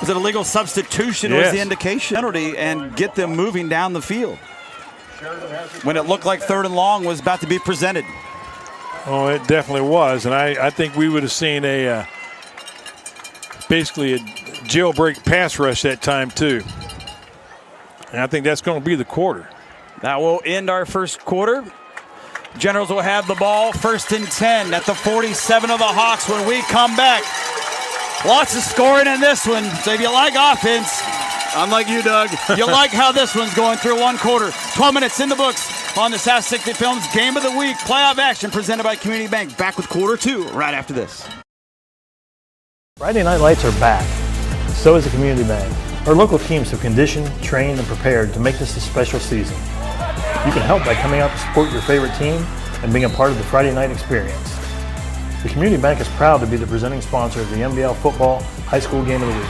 Was it a legal substitution? Yes. Was the indication penalty and get them moving down the field when it looked like 3rd and long was about to be presented? Oh, it definitely was, and I think we would have seen a basically a jailbreak pass rush that time too. And I think that's going to be the quarter. That will end our first quarter. Generals will have the ball 1st and 10 at the 47 of the Hawks when we come back. Lots of scoring in this one. So if you like offense, unlike you, Doug, you like how this one's going through one quarter. 12 minutes in the books on the South 60 Films Game of the Week playoff action presented by Community Bank. Back with quarter 2 right after this. Friday Night Lights are back. So is the Community Bank. Our local teams have conditioned, trained, and prepared to make this a special season. You can help by coming out to support your favorite team and being a part of the Friday night experience. The Community Bank is proud to be the presenting sponsor of the MBL Football High School Game of the Week.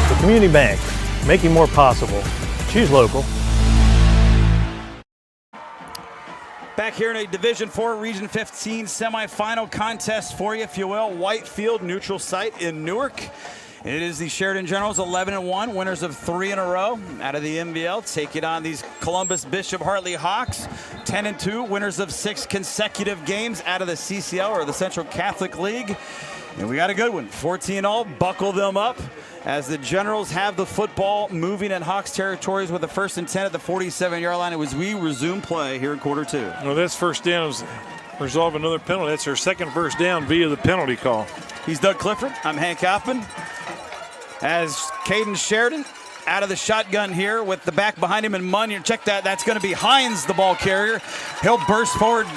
The Community Bank, making more possible. Choose local. Back here in a Division IV Region 15 semifinal contest for you, if you will. Whitefield neutral site in Newark. It is the Sheridan Generals 11-1, winners of 3 in a row out of the MBL, taking on these Columbus Bishop Hartley Hawks, 10-2, winners of 6 consecutive games out of the CCL or the Central Catholic League. And we got a good one, 14-all, buckle them up as the Generals have the football moving in Hawks territories with a 1st and 10 at the 47-yard line as we resume play here in quarter 2. Well, that's first down is resolve another penalty. That's their second first down via the penalty call. He's Doug Clifford. I'm Hank Hoffman. As Caden Sheridan out of the shotgun here with the back behind him and Munyon. Check that. That's going to be Hines, the ball carrier. He'll burst forward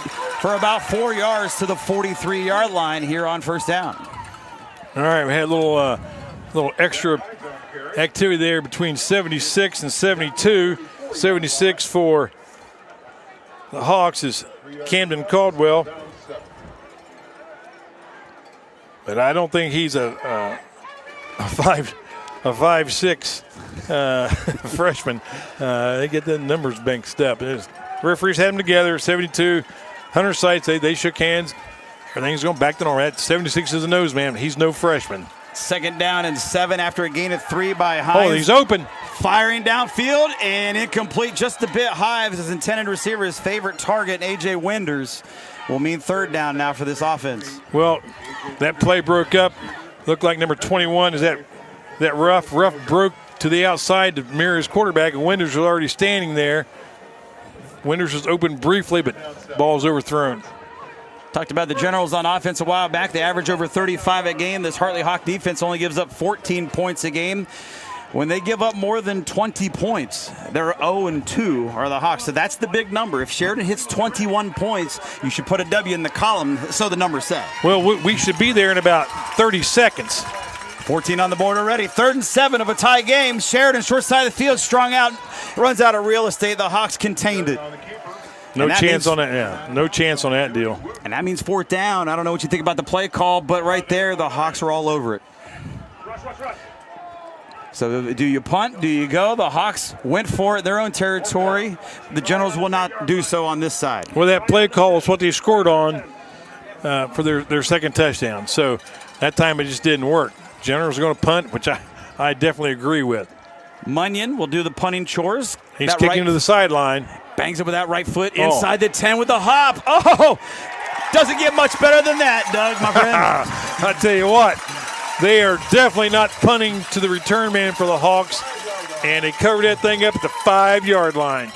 for about 4 yards to the 43-yard line here on first down. All right, we had a little extra activity there between 76 and 72. 76 for the Hawks is Camden Caldwell. But I don't think he's a 5'6" freshman. They get the numbers mixed up. Referees had them together, 72. Hunter Sites, they shook hands. Everything's going back to normal. 76 is a nose man. He's no freshman. 2nd down and 7 after a gain of 3 by Hines. Oh, he's open. Firing downfield and incomplete, just a bit high of his intended receiver. His favorite target, A.J. Winders, will mean 3rd down now for this offense. Well, that play broke up. Looked like number 21 is that Ruff. Ruff broke to the outside to mirror his quarterback, and Winders was already standing there. Winders was open briefly, but ball's overthrown. Talked about the Generals on offense a while back. They average over 35 a game. This Hartley Hawk defense only gives up 14 points a game. When they give up more than 20 points, they're 0-2 are the Hawks. So that's the big number. If Sheridan hits 21 points, you should put a W in the column, so the number said. Well, we should be there in about 30 seconds. 14 on the board already. 3rd and 7 of a tie game. Sheridan, short side of the field, strung out, runs out of real estate. The Hawks contained it. No chance on that, yeah. No chance on that deal. And that means 4th down. I don't know what you think about the play call, but right there, the Hawks are all over it. So do you punt? Do you go? The Hawks went for it, their own territory. The Generals will not do so on this side. Well, that play call was what they scored on for their second touchdown. So that time it just didn't work. Generals are going to punt, which I definitely agree with. Munyon will do the punting chores. He's kicking to the sideline. Bangs it with that right foot inside the 10 with the hop. Oh, doesn't get much better than that, Doug, my friend. I tell you what, they are definitely not punting to the return man for the Hawks, and they covered that thing up at the 5-yard line.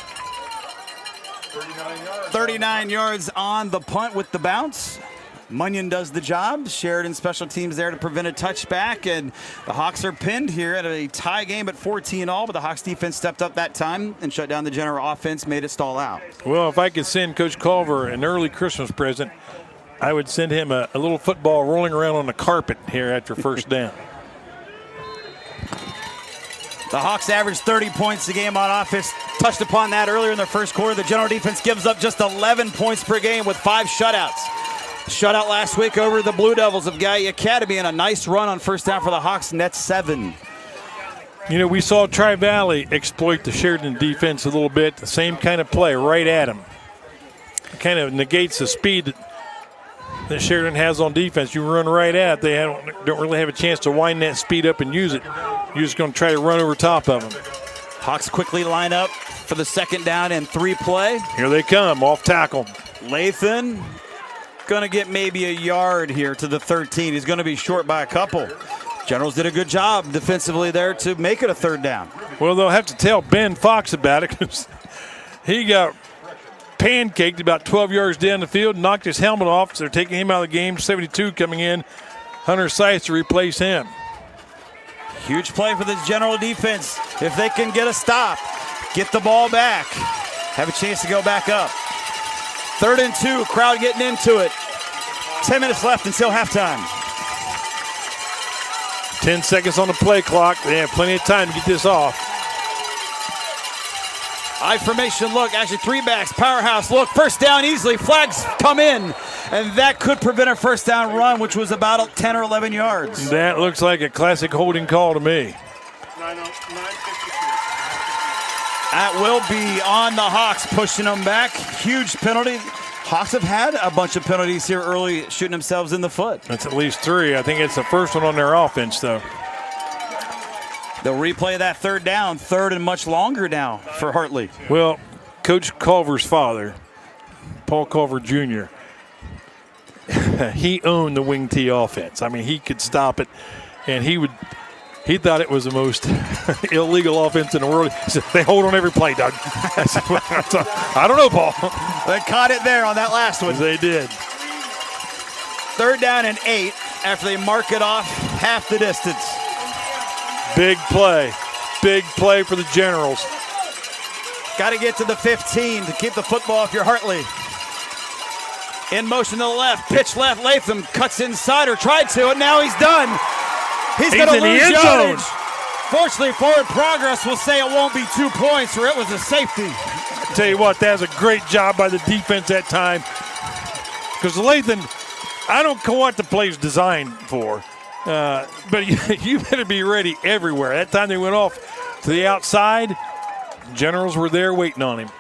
39 yards on the punt with the bounce. Munyon does the job. Sheridan special teams there to prevent a touchback, and the Hawks are pinned here at a tie game at 14-all, but the Hawks defense stepped up that time and shut down the General offense, made it stall out. Well, if I could send Coach Culver an early Christmas present, I would send him a little football rolling around on the carpet here after first down. The Hawks average 30 points a game on offense. Touched upon that earlier in the first quarter. The General defense gives up just 11 points per game with 5 shutouts. Shutout last week over the Blue Devils of Gallia Academy, and a nice run on first down for the Hawks, net 7. You know, we saw Tri-Valley exploit the Sheridan defense a little bit. The same kind of play right at them. kind of negates the speed that Sheridan has on defense. You run right at it. They don't really have a chance to wind that speed up and use it. You're just going to try to run over top of them. Hawks quickly line up for the 2nd down and 3 play. Here they come, off tackle. Lathan going to get maybe a yard here to the 13. He's going to be short by a couple. Generals did a good job defensively there to make it a 3rd down. Well, they'll have to tell Ben Fox about it because he got pancaked about 12 yards down the field, knocked his helmet off, so they're taking him out of the game. 72 coming in. Hunter Sykes to replace him. Huge play for the General defense. If they can get a stop, get the ball back, have a chance to go back up. 3rd and 2, crowd getting into it. 10 minutes left until halftime. 10 seconds on the play clock. They have plenty of time to get this off. I formation look, actually 3 backs, powerhouse look, 1st down easily, flags come in, and that could prevent a 1st down run, which was about 10 or 11 yards. That looks like a classic holding call to me. That will be on the Hawks, pushing them back. Huge penalty. Hawks have had a bunch of penalties here early, shooting themselves in the foot. That's at least 3. I think it's the first one on their offense, though. They'll replay that 3rd down, 3rd and much longer now for Hartley. Well, Coach Culver's father, Paul Culver Jr., he owned the wing T offense. I mean, he could stop it, and he thought it was the most illegal offense in the world. He said, they hold on every play, Doug. I don't know, Paul. They caught it there on that last one. They did. 3rd down and 8 after they mark it off half the distance. Big play for the Generals. Got to get to the 15 to keep the football off your Hartley. In motion to the left, pitch left, Latham cuts inside or tried to, and now he's done. He's going to lose yardage. Fortunately, forward progress will say it won't be 2 points or it was a safety. I tell you what, that was a great job by the defense that time. Because Lathan, I don't know what the play's designed for. But you better be ready everywhere. That time they went off to the outside, Generals were there waiting on him.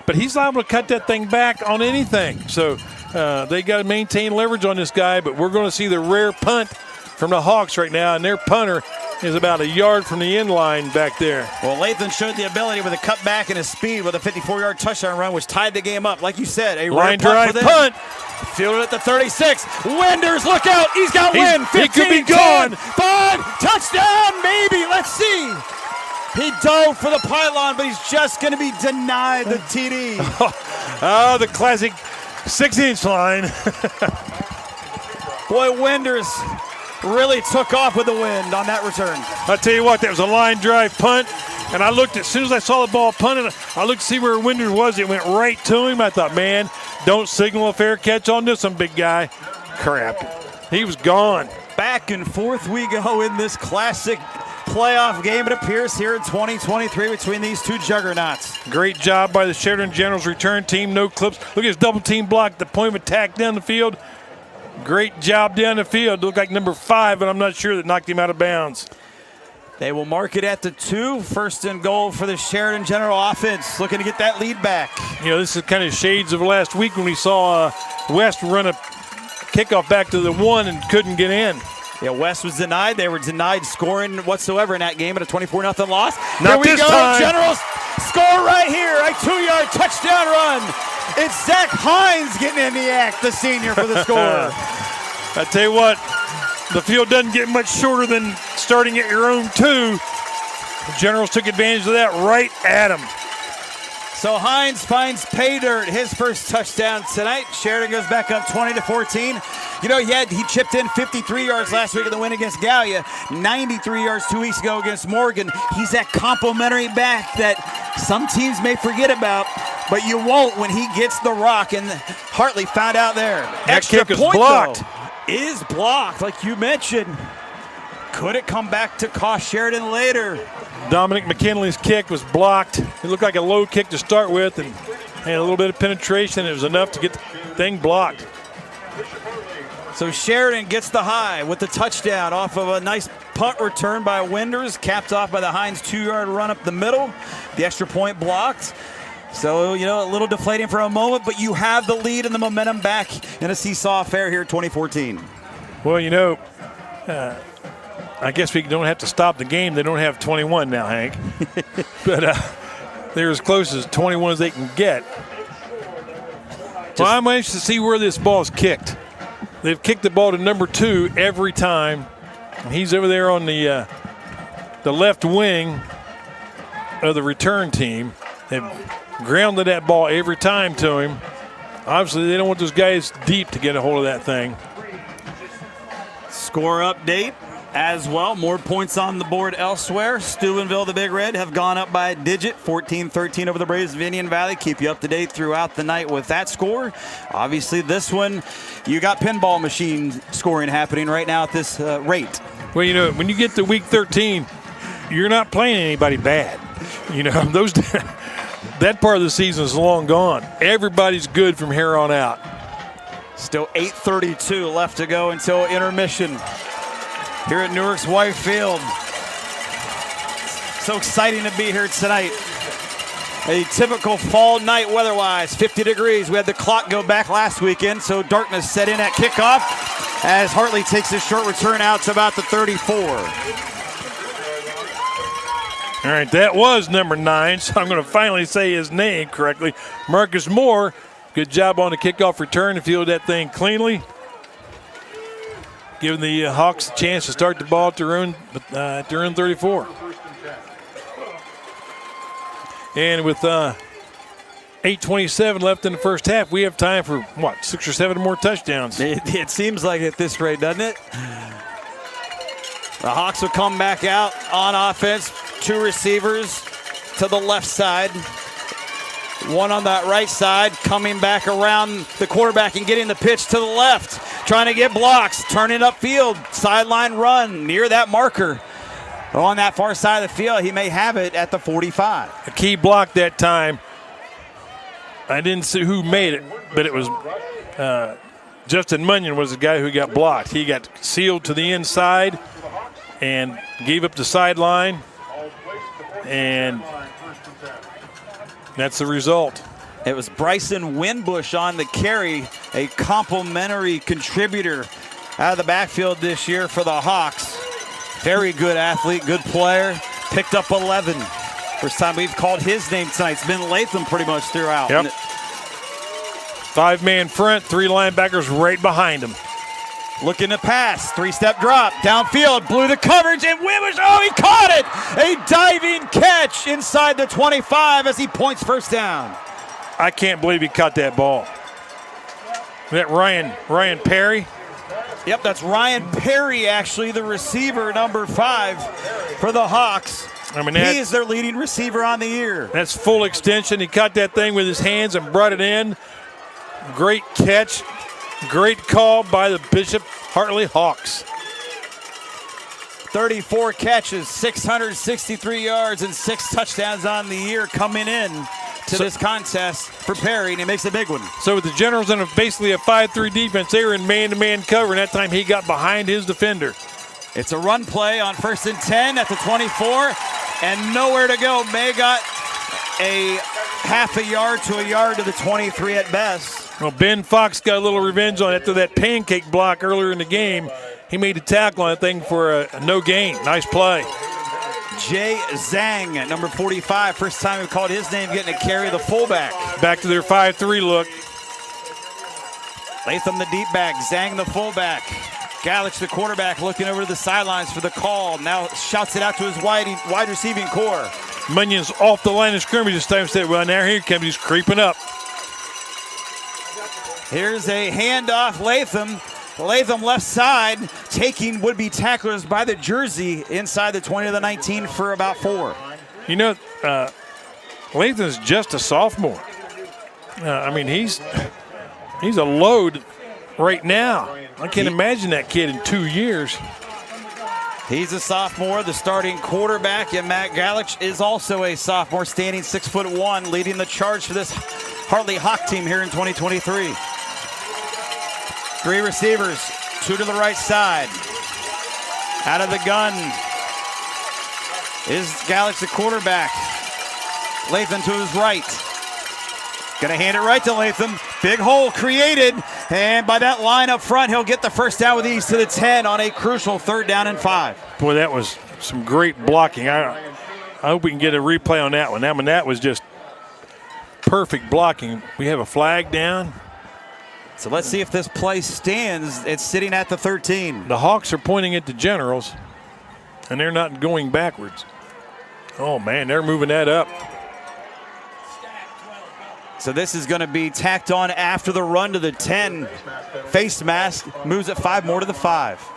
But he's liable to cut that thing back on anything. So they got to maintain leverage on this guy, but we're going to see the rare punt from the Hawks right now, and their punter is about a yard from the end line back there. Well, Lathan showed the ability with a cutback and his speed with a 54-yard touchdown run, which tied the game up. Like you said, a line drive punt. Fielded at the 36. Winders, look out. He's got wind. 15, he could be gone. 10, 5, touchdown, maybe. Let's see. He dove for the pylon, but he's just going to be denied the TD. Oh, the classic 6-inch line. Boy, Winders really took off with the wind on that return. I'll tell you what, that was a line drive punt. And I looked, as soon as I saw the ball punted, I looked to see where Winders was. It went right to him. I thought, man, don't signal a fair catch on this one, big guy. Crap. He was gone. Back and forth we go in this classic playoff game, it appears, here in 2023 between these two juggernauts. Great job by the Sheridan Generals return team. No clips. Look at his double team block, the point of attack down the field. Great job down the field. Looked like number 5, but I'm not sure that knocked him out of bounds. They will mark it at the 2. 1st and goal for the Sheridan General offense, looking to get that lead back. You know, this is kind of shades of last week when we saw West run a kickoff back to the 1 and couldn't get in. Yeah, West was denied. They were denied scoring whatsoever in that game at a 24-0 loss. Not here we this go. time. Generals score right here. A 2-yard touchdown run. It's Zach Hines getting in the act, the senior, for the score. I tell you what, the field doesn't get much shorter than starting at your own 2. The Generals took advantage of that right at him. So Hines finds pay dirt, his first touchdown tonight. Sheridan goes back up 20-14. You know, he chipped in 53 yards last week in the win against Gallia, 93 yards 2 weeks ago against Morgan. He's that complimentary back that some teams may forget about, but you won't when he gets the rock, and Hartley found out there. That Extra kick is point, blocked. though, is blocked, like you mentioned. Could it come back to cost Sheridan later? Dominic McKinley's kick was blocked. It looked like a low kick to start with and had a little bit of penetration. It was enough to get the thing blocked. So Sheridan gets the high with the touchdown off of a nice punt return by Winders, capped off by the Hines 2-yard run up the middle. The extra point blocked. So, you know, a little deflating for a moment, but you have the lead and the momentum back in a seesaw affair here in 2014. Well, you know, I guess we don't have to stop the game. They don't have 21 now, Hank. But they're as close as 21 as they can get. Well, I'm anxious to see where this ball's kicked. They've kicked the ball to number 2 every time. He's over there on the left wing of the return team. They've grounded that ball every time to him. Obviously, they don't want those guys deep to get a hold of that thing. Score update as well. More points on the board elsewhere. Steubenville, the Big Red, have gone up by a digit, 14-13 over the Braves of Indian Valley. Keep you up to date throughout the night with that score. Obviously, this one, you got pinball machine scoring happening right now at this rate. Well, you know, when you get to week 13, you're not playing anybody bad. You know, those that part of the season is long gone. Everybody's good from here on out. Still 8:32 left to go until intermission here at Newark's White Field. So exciting to be here tonight. A typical fall night weather-wise, 50 degrees. We had the clock go back last weekend, so darkness set in at kickoff as Hartley takes his short return out to about the 34. All right, that was number 9, so I'm going to finally say his name correctly. Marcus Moore, good job on the kickoff return to field that thing cleanly. Giving the Hawks a chance to start the ball at their own 34. And with 8:27 left in the first half, we have time for, 6 or 7 more touchdowns. It seems like at this rate, doesn't it? The Hawks will come back out on offense. 2 receivers to the left side. 1 on that right side, coming back around the quarterback and getting the pitch to the left. Trying to get blocks, turning upfield, sideline run near that marker. On that far side of the field, he may have it at the 45. A key block that time. I didn't see who made it, but it was Justin Munyon was the guy who got blocked. He got sealed to the inside and gave up the sideline, and that's the result. It was Bryson Winbush on the carry, a complimentary contributor out of the backfield this year for the Hawks. Very good athlete, good player. Picked up 11. First time we've called his name tonight. It's been Latham pretty much throughout. Yep. 5-man front, 3 linebackers right behind him. Looking to pass, 3-step drop, downfield, blew the coverage, and Winbush, he caught it! A diving catch inside the 25 as he points first down. I can't believe he caught that ball. That Ryan Perry? Yep, that's Ryan Perry, actually, the receiver, number 5 for the Hawks. I mean, he is their leading receiver on the year. That's full extension. He caught that thing with his hands and brought it in. Great catch. Great call by the Bishop Hartley Hawks. 34 catches, 663 yards, and 6 touchdowns on the year coming in to this contest for Perry, and he makes a big one. So with the Generals in basically a 5-3 defense, they were in man-to-man cover, and that time he got behind his defender. It's a run play on 1st and 10 at the 24, and nowhere to go. May got a half a yard to a yard to the 23 at best. Well, Ben Fox got a little revenge on after that pancake block earlier in the game. He made a tackle on that thing for a no gain. Nice play. Jay Zhang at number 45. First time we've called his name, getting to carry the fullback. Back to their 5-3 look. Latham the deep back, Zhang the fullback. Galich the quarterback looking over to the sidelines for the call. Now shouts it out to his wide receiving core. Munyon's off the line of scrimmage this time. Said, well, now here he comes. He's creeping up. Here's a handoff, Latham. Latham left side, taking would-be tacklers by the jersey inside the 20 to the 19 for about 4. You know, Latham's just a sophomore. I mean, he's a load right now. I can't imagine that kid in 2 years. He's a sophomore, the starting quarterback, and Matt Galich is also a sophomore, standing 6'1", leading the charge for this Hartley Hawk team here in 2023. 3 receivers, 2 to the right side. Out of the gun is Galich, the quarterback. Latham to his right. Gonna hand it right to Latham. Big hole created, and by that line up front, he'll get the first down with ease to the 10 on a crucial 3rd down and 5. Boy, that was some great blocking. I hope we can get a replay on that one. That was just perfect blocking. We have a flag down. So let's see if this play stands. It's sitting at the 13. The Hawks are pointing at the Generals, and they're not going backwards. Oh, man, they're moving that up. So this is going to be tacked on after the run to the 10. Face mask moves it 5 more to the 5.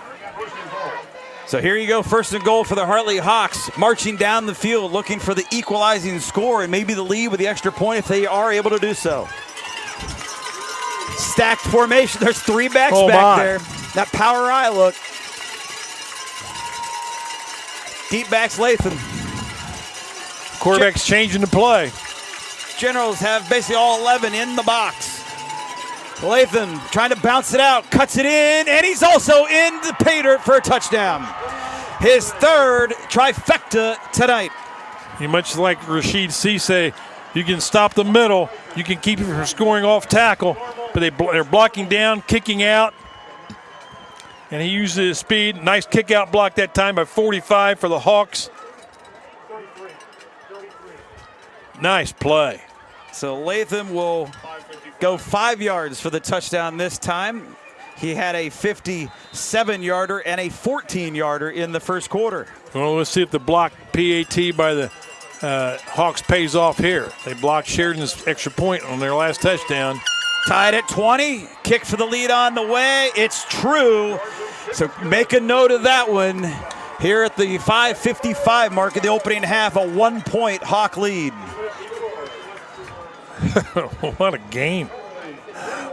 So here you go, 1st and goal for the Hartley Hawks, marching down the field looking for the equalizing score and maybe the lead with the extra point if they are able to do so. Stacked formation. There's 3 backs back there. That power eye look. Deep backs Latham. Quarterback's changing the play. Generals have basically all 11 in the box. Latham trying to bounce it out, cuts it in, and he's also in the pay dirt for a touchdown. His 3rd trifecta tonight. Much like Rashid Cisse, you can stop the middle. You can keep him from scoring off tackle, but they're blocking down, kicking out, and he uses his speed. Nice kick out block that time by 45 for the Hawks. Nice play. So Latham will go 5 yards for the touchdown this time. He had a 57-yarder and a 14-yarder in the 1st quarter. Well, let's see if the block PAT by the Hawks pays off here. They blocked Sheridan's extra point on their last touchdown. Tied at 20. Kick for the lead on the way. It's true. So make a note of that one. Here at the 5:55 mark of the opening half, a 1-point Hawk lead. What a game.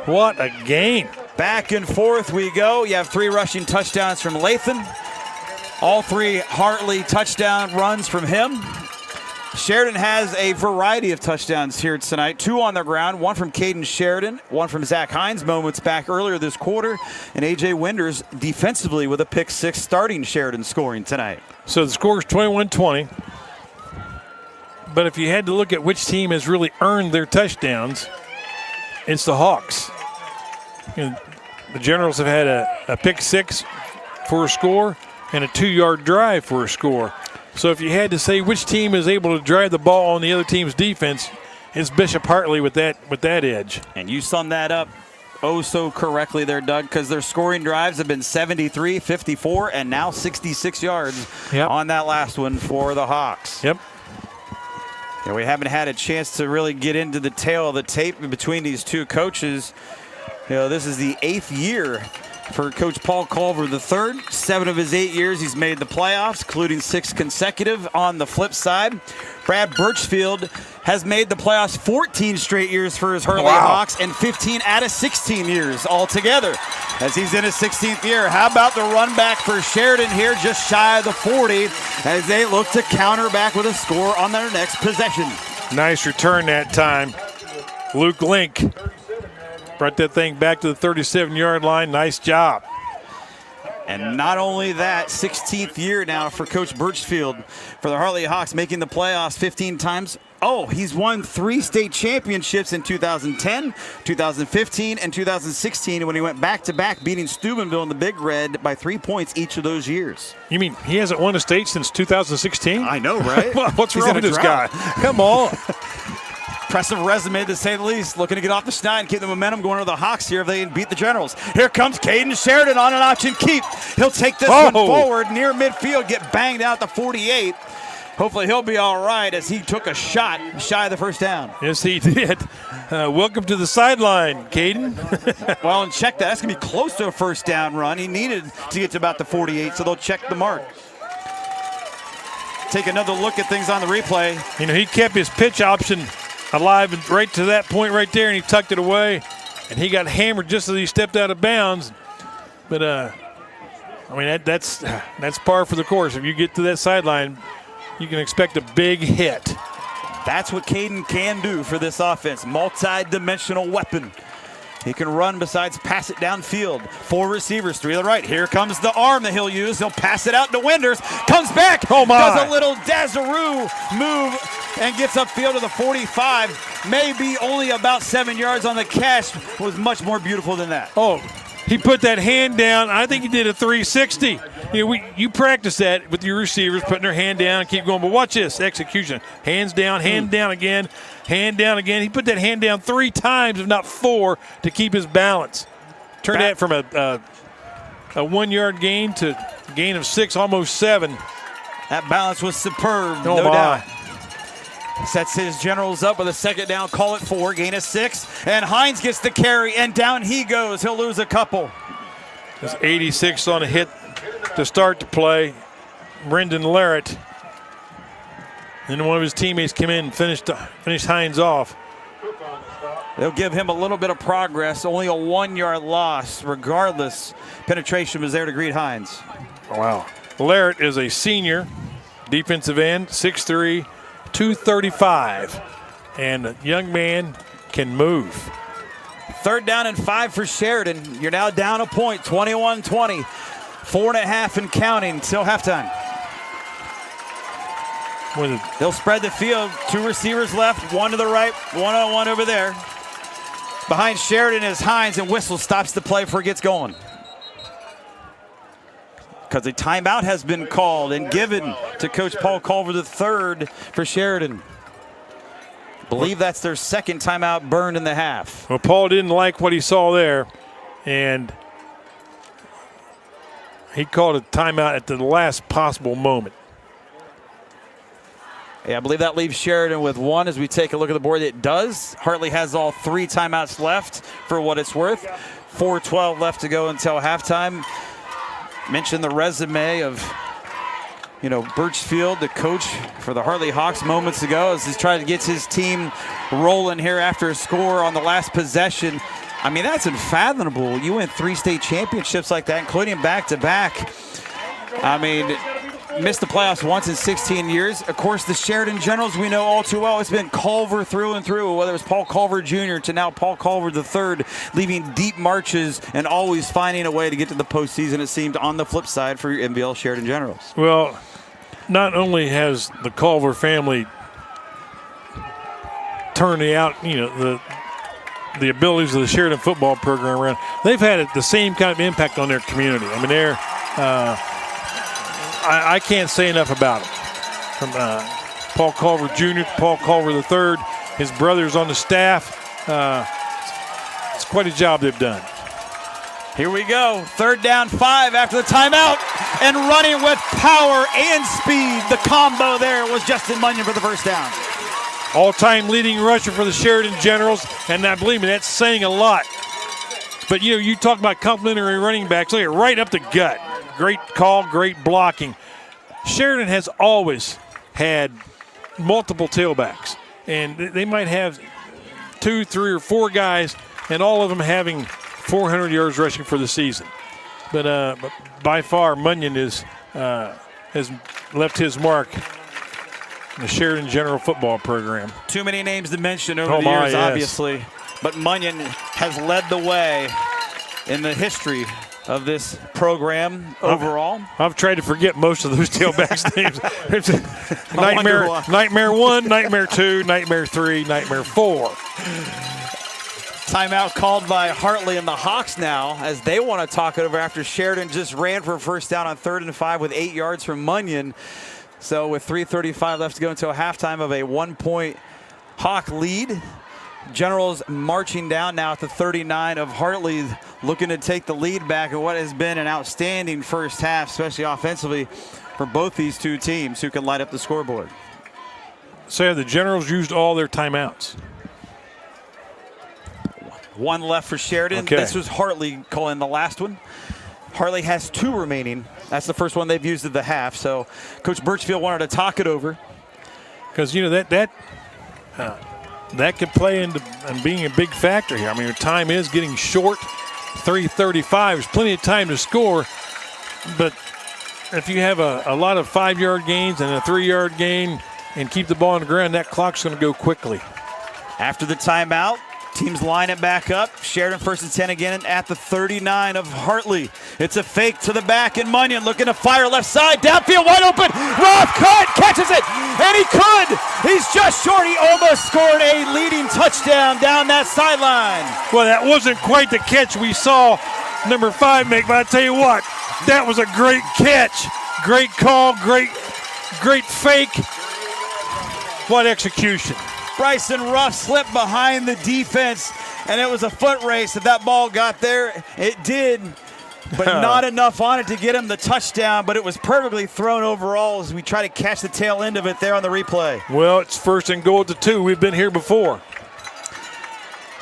What a game. Back and forth we go. You have 3 rushing touchdowns from Latham. All 3 Hartley touchdown runs from him. Sheridan has a variety of touchdowns here tonight. 2 on the ground, 1 from Caden Sheridan, 1 from Zach Hines moments back earlier this quarter, and A.J. Winders defensively with a pick 6 starting Sheridan scoring tonight. So the score is 21-20. But if you had to look at which team has really earned their touchdowns, it's the Hawks. The Generals have had a pick 6 for a score and a 2-yard drive for a score. So if you had to say which team is able to drive the ball on the other team's defense, it's Bishop Hartley with that edge. And you summed that up so correctly there, Doug, because their scoring drives have been 73, 54, and now 66 yards on that last one for the Hawks. Yep. Yeah, we haven't had a chance to really get into the tail of the tape between these 2 coaches. This is the 8th year for Coach Paul Culver III. 7 of his 8 years he's made the playoffs, including 6 consecutive. On the flip side, Brad Birchfield has made the playoffs 14 straight years for his Hartley Hawks and 15 out of 16 years altogether as he's in his 16th year. How about the run back for Sheridan here, just shy of the 40 as they look to counter back with a score on their next possession. Nice return that time. Luke Link brought that thing back to the 37-yard line. Nice job. And not only that, 16th year now for Coach Birchfield for the Hartley Hawks, making the playoffs 15 times. Oh, he's won 3 state championships in 2010, 2015, and 2016 when he went back-to-back, beating Steubenville in the Big Red by 3 points each of those years. You mean he hasn't won a state since 2016? I know, right? What's wrong with this guy? Come on. Impressive resume, to say the least. Looking to get off the schneid and keep the momentum going to the Hawks here if they can beat the Generals. Here comes Caden Sheridan on an option keep. He'll take this one forward near midfield, get banged out the 48. Hopefully he'll be all right as he took a shot shy of the first down. Yes, he did. Welcome to the sideline, Caden. Well, and check that. That's going to be close to a first down run. He needed to get to about the 48, so they'll check the mark. Take another look at things on the replay. He kept his pitch option alive and right to that point right there, and he tucked it away, and he got hammered just as he stepped out of bounds. But that's par for the course. If you get to that sideline, you can expect a big hit. That's what Caden can do for this offense. Multi-dimensional weapon. He can run besides pass it downfield. 4 receivers, 3 to the right. Here comes the arm that he'll use. He'll pass it out to Winders. Comes back. Oh my. Does a little Dazaroo move and gets upfield to the 45. Maybe only about 7 yards on the catch. Was much more beautiful than that. Oh, he put that hand down. I think he did a 360. You practice that with your receivers, putting their hand down, keep going. But watch this execution: hands down, hand down again, hand down again. He put that hand down 3 times, if not 4, to keep his balance. Turned that from a 1 yard gain to a gain of 6, almost 7. That balance was superb, Oh, no my. doubt. Sets his Generals up with a second down, call it 4, gain of 6. And Hines gets the carry, and down he goes. He'll lose a couple. There's 86 on a hit to start the play. Brendan Larrett. And one of his teammates came in and finished Hines off. They'll give him a little bit of progress. Only a 1 yard loss. Regardless, penetration was there to greet Hines. Wow. Larrett is a senior defensive end, 6'3", 235. And a young man can move. 3rd down and 5 for Sheridan. You're now down a point, 21-20. 4.5 and counting till halftime. They'll spread the field. 2 receivers left, 1 to the right, 1-on-1 over there. Behind Sheridan is Hines, and whistle stops the play before it gets going. Because a timeout has been called and given to Coach Paul Culver III for Sheridan. Believe that's their 2nd timeout burned in the half. Well, Paul didn't like what he saw there, and he called a timeout at the last possible moment. Yeah, I believe that leaves Sheridan with 1 as we take a look at the board. It does. Hartley has all 3 timeouts left for what it's worth. 4:12 left to go until halftime. Mentioned the resume of, Birchfield, the coach for the Hartley Hawks moments ago, as he's trying to get his team rolling here after a score on the last possession. I mean, that's unfathomable. You win 3 state championships like that, including back-to-back. I mean, missed the playoffs once in 16 years. Of course, the Sheridan Generals we know all too well. It's been Culver through and through, whether it's Paul Culver Jr. to now Paul Culver III, leaving deep marches and always finding a way to get to the postseason, it seemed, on the flip side for your NBL Sheridan Generals. Well, not only has the Culver family turned the abilities of the Sheridan football program around, they've had the same kind of impact on their community. I mean, they're I can't say enough about them. From Paul Culver Jr. to Paul Culver III, his brothers on the staff. It's quite a job they've done. Here we go. 3rd down, 5 after the timeout. And running with power and speed. The combo there was Justin Munyon for the 1st down. All-time leading rusher for the Sheridan Generals. And I believe me, that's saying a lot. But, you talk about complimentary running backs. Look at right up the gut. Great call, great blocking. Sheridan has always had multiple tailbacks, and they might have 2, 3, or 4 guys, and all of them having 400 yards rushing for the season. But by far, Munyon has left his mark in the Sheridan General football program. Too many names to mention over the years, obviously. But Munyon has led the way in the history of this program overall. I've tried to forget most of those tailbacks' names. Nightmare 1, Nightmare 2, Nightmare 3, Nightmare 4. Timeout called by Hartley and the Hawks now, as they want to talk it over after Sheridan just ran for a 1st down on 3rd and 5 with 8 yards from Munyon. So with 3:35 left to go until halftime of a 1-point Hawk lead. Generals marching down now at the 39 of Hartley, looking to take the lead back in what has been an outstanding first half, especially offensively, for both these 2 teams who can light up the scoreboard. So have the Generals used all their timeouts? 1 left for Sheridan. Okay. This was Hartley calling the last one. Hartley has 2 remaining. That's the first one they've used at the half. So Coach Birchfield wanted to talk it over. Because, that could play into being a big factor here. I mean, your time is getting short. 3:35. There's plenty of time to score. But if you have a lot of 5-yard gains and a 3-yard gain and keep the ball on the ground, that clock's going to go quickly. After the timeout, Teams line it back up. Sheridan 1st and 10 again at the 39 of Hartley. It's a fake to the back, and Munyon looking to fire left side. Downfield, wide open. Roth cut, catches it, and he could. He's just short. He almost scored a leading touchdown down that sideline. Well, that wasn't quite the catch we saw number 5 make, but I tell you what, that was a great catch. Great call, great fake. What execution. Bryson Ruff slipped behind the defense, and it was a foot race. If that ball got there, it did, but not enough on it to get him the touchdown, but it was perfectly thrown overall as we try to catch the tail end of it there on the replay. Well, it's 1st and goal at the 2. We've been here before.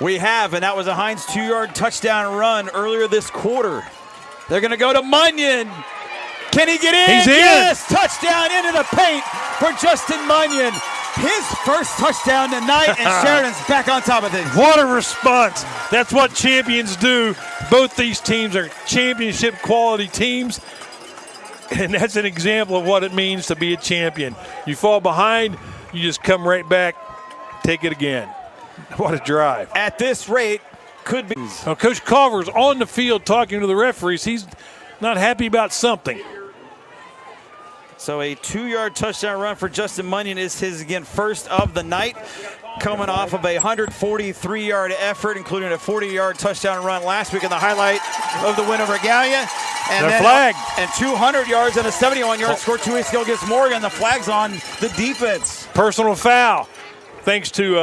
We have, and that was a Hines 2-yard touchdown run earlier this quarter. They're going to go to Munyon. Can he get in? He's in. Yes, touchdown into the paint for Justin Munyon. His first touchdown tonight, and Sheridan's back on top of things. What a response. That's what champions do. Both these teams are championship quality teams, and that's an example of what it means to be a champion. You fall behind, you just come right back, take it again. What a drive. At this rate, could be. Now, Coach Culver's on the field talking to the referees. He's not happy about something. So a 2-yard touchdown run for Justin Munyon is his, again, first of the night, coming off of a 143-yard effort, including a 40-yard touchdown run last week in the highlight of the win over Gallia. And the flag. And 200 yards and a 71-yard score 2 weeks ago against Morgan. The flag's on the defense. Personal foul. Thanks to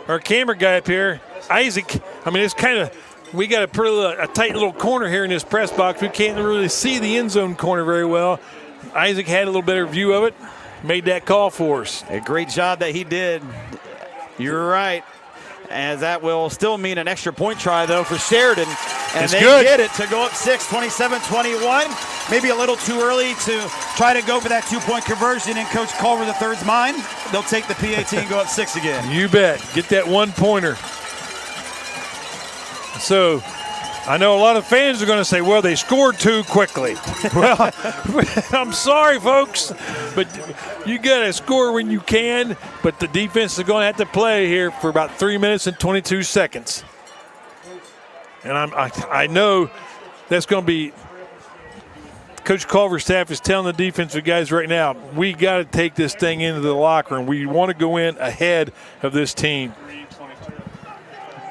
our camera guy up here, Isaac. I mean, it's kind of, we got a tight little corner here in this press box. We can't really see the end zone corner very well. Isaac had a little better view of it, made that call for us. A great job that he did. You're right. As that will still mean an extra point try, though, for Sheridan. And it's they good. get it to go up 6, 27-21. Maybe a little too early to try to go for that 2-point conversion in Coach Culver III's mind. They'll take the PAT and go up 6 again. You bet. Get that 1-pointer. So I know a lot of fans are going to say, well, they scored too quickly. Well, I'm sorry, folks, but you got to score when you can, but the defense is going to have to play here for about 3 minutes and 22 seconds. And I know that's going to be – Coach Culver's staff is telling the defensive guys right now, we got to take this thing into the locker room. We want to go in ahead of this team.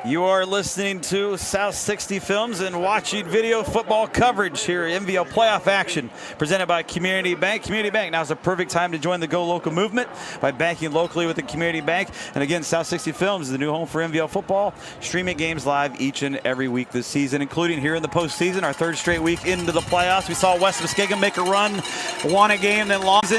You are listening to South 60 Films and watching video football coverage here at MVL playoff action presented by Community Bank. Community Bank, now is the perfect time to join the Go Local movement by banking locally with the Community Bank. And again, South 60 Films is the new home for MVL football, streaming games live each and every week this season, including here in the postseason, our 3rd straight week into the playoffs. We saw West Muskegum make a run, won a game, then lost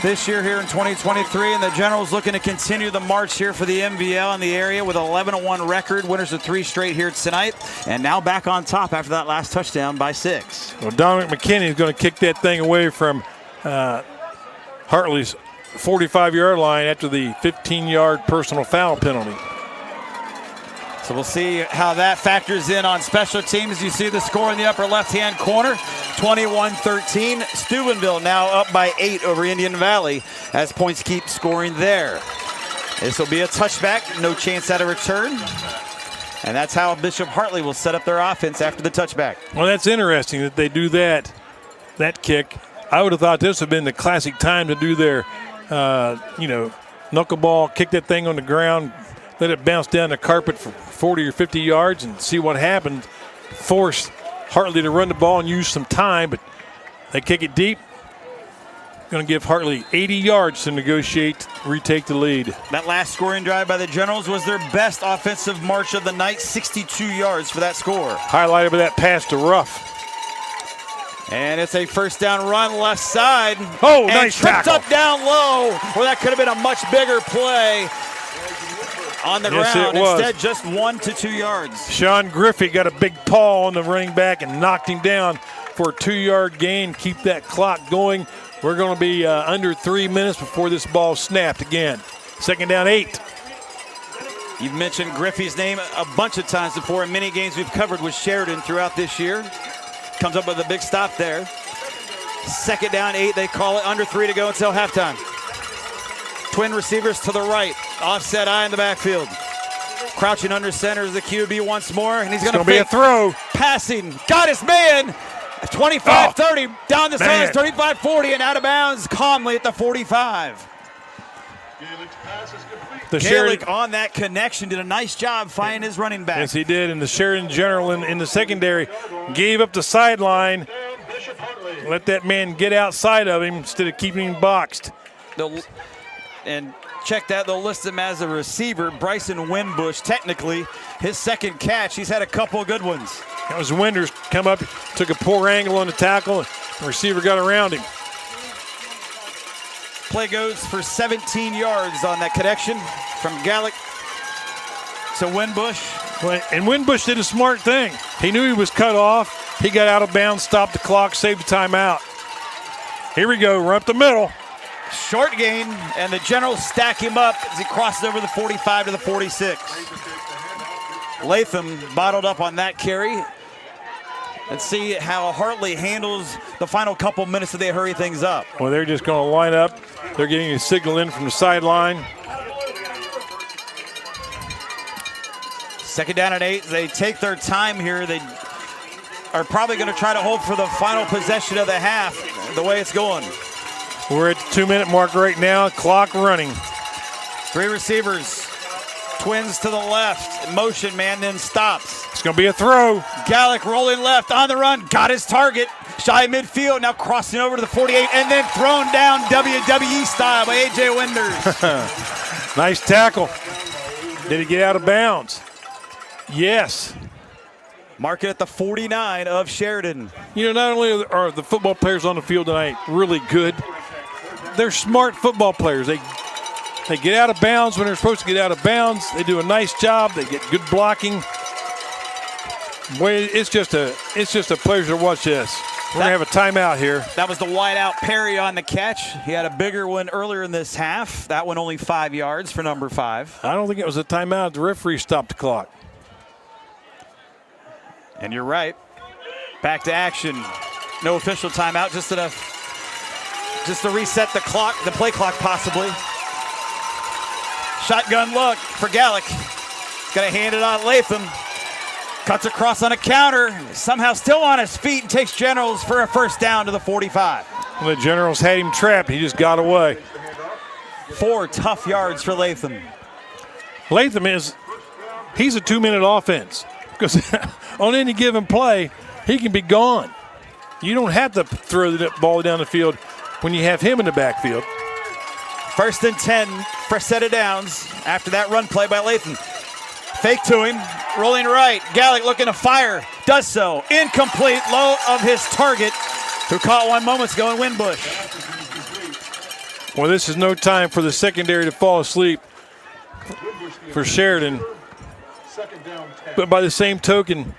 this year here in 2023, and the Generals looking to continue the march here for the MVL in the area with an 11-1 record, winners of 3 straight here tonight, and now back on top after that last touchdown by 6. Well, Dominic McKinney is going to kick that thing away from Hartley's 45-yard line after the 15-yard personal foul penalty. So we'll see how that factors in on special teams. You see the score in the upper left-hand corner, 21-13. Steubenville now up by 8 over Indian Valley as points keep scoring there. This will be a touchback, no chance at a return. And that's how Bishop Hartley will set up their offense after the touchback. Well, that's interesting that they do that kick. I would have thought this would have been the classic time to do their, knuckleball, kick that thing on the ground, let it bounce down the carpet for 40 or 50 yards and see what happened. Force Hartley to run the ball and use some time, but they kick it deep. Going to give Hartley 80 yards to negotiate, retake the lead. That last scoring drive by the Generals was their best offensive march of the night, 62 yards for that score. Highlighted by that pass to Ruff. And it's a first down run left side. Oh, and nice tripped tackle. up down low, where that could have been a much bigger play on the ground. Instead, just 1 to 2 yards. Sean Griffey got a big paw on the running back and knocked him down for a 2-yard gain. Keep that clock going. We're going to be under 3 minutes before this ball snapped again. 2nd down 8. You've mentioned Griffey's name a bunch of times before in many games we've covered with Sheridan throughout this year. Comes up with a big stop there. 2nd down 8. They call it under 3 to go until halftime. Twin receivers to the right. Offset eye in the backfield. Crouching under center is the QB once more, and he's going to be a throw. Passing, got his man. 25-30, down the sides, 35-40, and out of bounds calmly at the 45. Gaelic on that connection did a nice job finding his running back. Yes, he did, and the Sheridan General in the secondary gave up the sideline. Let that man get outside of him instead of keeping him boxed. And check that, they'll list him as a receiver. Bryson Winbush, technically, his second catch. He's had a couple of good ones. That was Winders, come up, took a poor angle on the tackle. The receiver got around him. Play goes for 17 yards on that connection from Gallic to Winbush. And Winbush did a smart thing. He knew he was cut off. He got out of bounds, stopped the clock, saved the timeout. Here we go, run up the middle. Short gain, and the Generals stack him up as he crosses over the 45 to the 46. Latham bottled up on that carry. Let's see how Hartley handles the final couple minutes that they hurry things up. Well, they're just going to line up. They're getting a signal in from the sideline. 2nd down and 8. They take their time here. They are probably going to try to hold for the final possession of the half, the way it's going. We're at the 2-minute mark right now. Clock running. 3 receivers. Twins to the left. Motion man then stops. It's going to be a throw. Gallic rolling left on the run. Got his target. Shy midfield. Now crossing over to the 48 and then thrown down WWE style by A.J. Winders. Nice tackle. Did he get out of bounds? Yes. Mark it at the 49 of Sheridan. You know, not only are the football players on the field tonight really good, they're smart football players. They get out of bounds when they're supposed to get out of bounds. They do a nice job. They get good blocking. Boy, it's just a pleasure to watch this. We're going to have a timeout here. That was the wide out Perry on the catch. He had a bigger one earlier in this half. That one only 5 yards for number 5. I don't think it was a timeout. The referee stopped the clock. And you're right. Back to action. No official timeout, just to reset the clock, the play clock possibly. Shotgun look for Gallic. He's going to hand it on Latham. Cuts across on a counter. Somehow still on his feet and takes Generals for a 1st down to the 45. Well, the Generals had him trapped. He just got away. 4 tough yards for Latham. Latham he's a 2-minute offense. Because on any given play, he can be gone. You don't have to throw the ball down the field when you have him in the backfield. 1st and 10 for set of downs after that run play by Latham. Fake to him, rolling right. Gallic looking to fire, does so. Incomplete, low of his target, who caught one moments ago in Winbush. Well, this is no time for the secondary to fall asleep for Sheridan. But by the same token,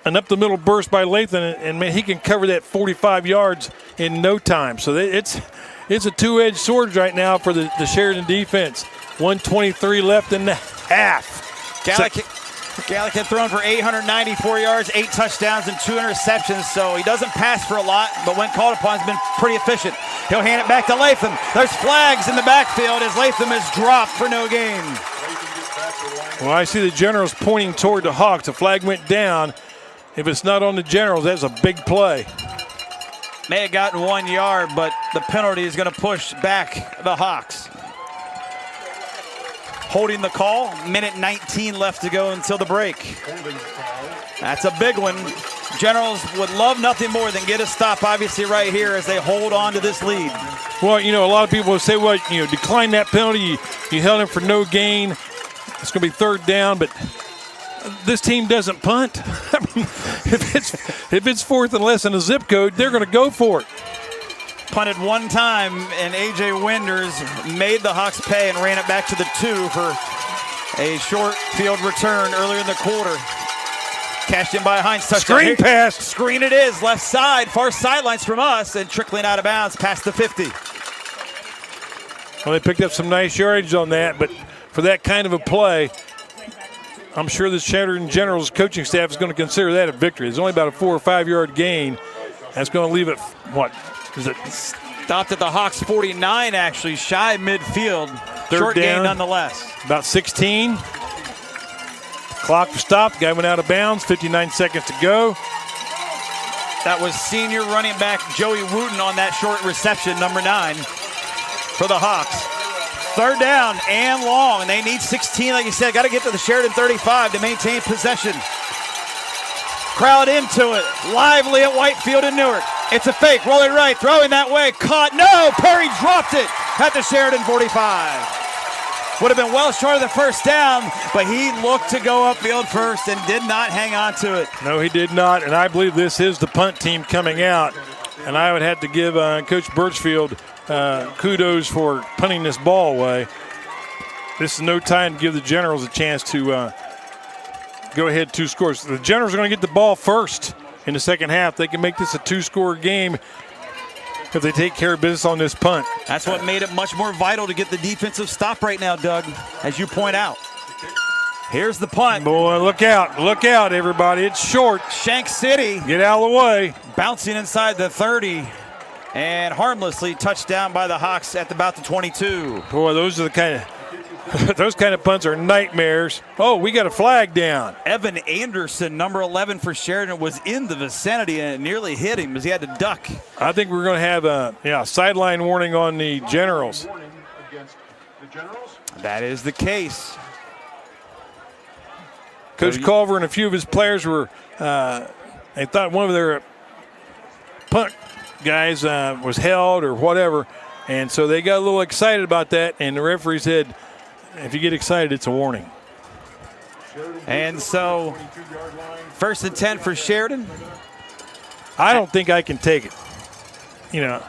an up-the-middle burst by Latham, and man, he can cover that 45 yards in no time. So it's a two-edged sword right now for the Sheridan defense. 1:23 left in the half. Gallic had thrown for 894 yards, 8 touchdowns, and 2 interceptions, so he doesn't pass for a lot, but when called upon, has been pretty efficient. He'll hand it back to Latham. There's flags in the backfield as Latham is dropped for no gain. Well, I see the Generals pointing toward the Hawks. The flag went down. If it's not on the Generals, that's a big play. May have gotten 1 yard, but the penalty is going to push back the Hawks. Holding the call, minute 19 left to go until the break. That's a big one. Generals would love nothing more than get a stop, obviously, right here as they hold on to this lead. Well, you know, a lot of people will say, well, you know, decline that penalty. You held him for no gain. It's going to be 3rd down, but this team doesn't punt. I mean, if it's 4th and less than a zip code, they're going to go for it. Punted one time, and A.J. Winders made the Hawks pay and ran it back to the 2 for a short field return earlier in the quarter. Cashed in by Hines. Touchdown. Screen pass. Screen it is. Left side, far sidelines from us, and trickling out of bounds past the 50. Well, they picked up some nice yardage on that, but for that kind of a play, I'm sure the Sheridan Generals coaching staff is going to consider that a victory. It's only about a 4 or 5 yard gain. That's going to leave it, what is it? Stopped at the Hawks 49, actually, shy midfield. 3rd Short down. gain nonetheless. About 16. Clock stopped. Guy went out of bounds. 59 seconds to go. That was senior running back Joey Wooten on that short reception, number 9, for the Hawks. Third down and long, and they need 16, like you said. Got to get to the Sheridan 35 to maintain possession. Crowd into it. Lively at Whitefield in Newark. It's a fake, rolling right, throwing that way. Caught, no! Perry dropped it at the Sheridan 45. Would have been well short of the first down, but he looked to go upfield first and did not hang on to it. No, he did not, and I believe this is the punt team coming out. And I would have to give Coach Birchfield kudos for punting this ball away. This is no time to give the Generals a chance to go ahead 2 scores. The Generals are going to get the ball first in the second half. They can make this a 2-score game if they take care of business on this punt. That's what made it much more vital to get the defensive stop right now, Doug, as you point out. Here's the punt. Boy, look out, everybody. It's short. Shank City. Get out of the way. Bouncing inside the 30 and harmlessly touched down by the Hawks at about the 22. Boy, those are the kind of those kind of punts are nightmares. Oh, we got a flag down. Evan Anderson, number 11 for Sheridan, was in the vicinity and it nearly hit him as he had to duck. I think we're going to have a sideline warning on the Generals. That is the case. Coach Culver and a few of his players were, they thought one of their punt guys was held or whatever, and so they got a little excited about that, and the referee said, if you get excited, it's a warning. And so, 1st and 10 for Sheridan. I don't think I can take it. You know,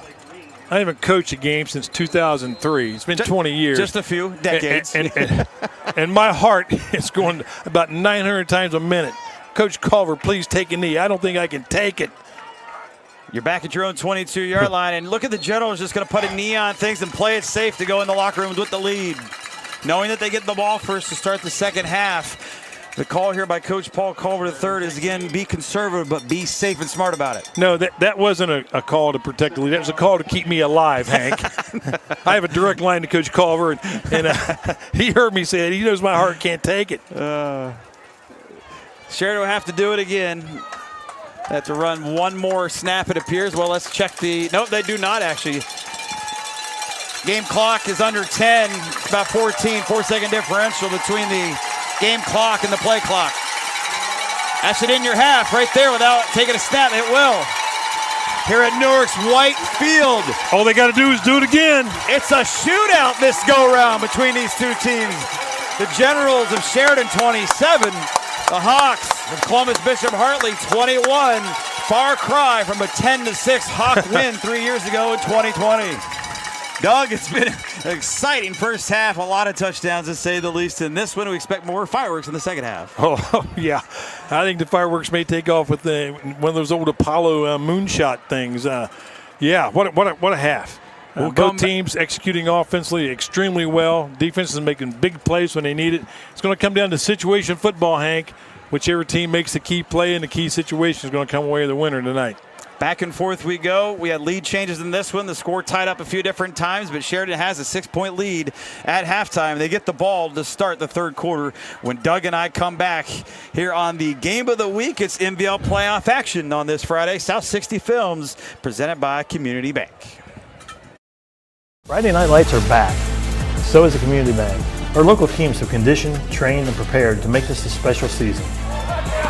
I haven't coached a game since 2003. It's been 20 years. Just a few decades. And my heart is going about 900 times a minute. Coach Culver, please take a knee. I don't think I can take it. You're back at your own 22-yard line, and look at the Generals just going to put a knee on things and play it safe to go in the locker rooms with the lead. Knowing that they get the ball first to start the second half. The call here by Coach Paul Culver III is, again, be conservative, but be safe and smart about it. No, that wasn't a call to protect the lead. That was a call to keep me alive, Hank. I have a direct line to Coach Culver, and he heard me say it. He knows my heart can't take it. Sheridan will have to do it again. They have to run one more snap, it appears. Well, let's check the – nope, they do not, actually. Game clock is under 10. It's about 14, 4-second differential between the game clock and the play clock. That's it in your half right there without taking a snap. It will. Here at Newark's Whitefield. All they got to do is do it again. It's a shootout this go-round between these two teams. The Generals of Sheridan 27. The Hawks of Columbus Bishop Hartley 21. Far cry from a 10-6 Hawk win 3 years ago in 2020. Doug, it's been an exciting first half, a lot of touchdowns to say the least. In this one, we expect more fireworks in the second half. Oh, yeah. I think the fireworks may take off with one of those old Apollo moonshot things. Yeah, what a half. Both teams executing offensively extremely well. Defense is making big plays when they need it. It's going to come down to situation football, Hank. Whichever team makes the key play in the key situation is going to come away the winner tonight. Back and forth we go. We had lead changes in this one. The score tied up a few different times, but Sheridan has a 6-point lead at halftime. They get the ball to start the third quarter. When Doug and I come back here on the Game of the Week, it's MVL playoff action on this Friday. South 60 Films, presented by Community Bank. Friday Night Lights are back. So is the Community Bank. Our local teams have conditioned, trained, and prepared to make this a special season.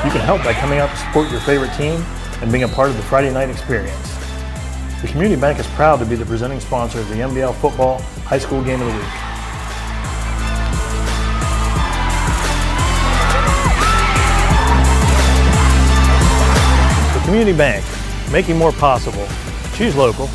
You can help by coming out to support your favorite team and being a part of the Friday night experience. The Community Bank is proud to be the presenting sponsor of the MVL Football High School Game of the Week. The Community Bank, making more possible. Choose local.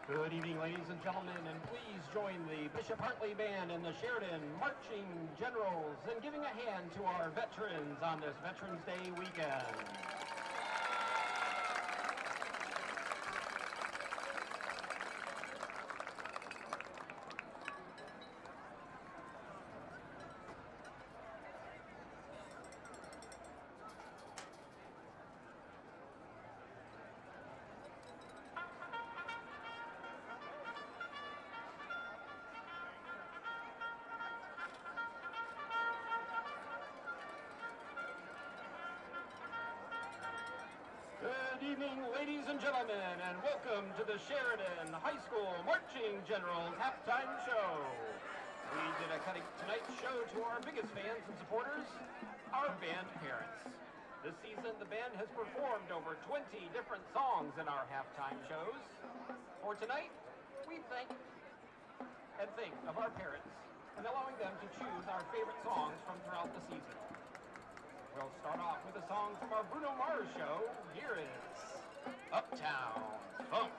Good evening, ladies and gentlemen, and please join the Bishop Hartley Band and the Sheridan Marching Generals in giving a hand to our veterans on this Veterans Day weekend. Good evening, ladies and gentlemen, and welcome to the Sheridan High School Marching Generals halftime show. We dedicate tonight's show to our biggest fans and supporters, our band parents. This season, the band has performed over 20 different songs in our halftime shows. For tonight, we think of our parents and allowing them to choose our favorite songs from throughout the season. We'll start off with a song from our Bruno Mars show. Here is Uptown Funk.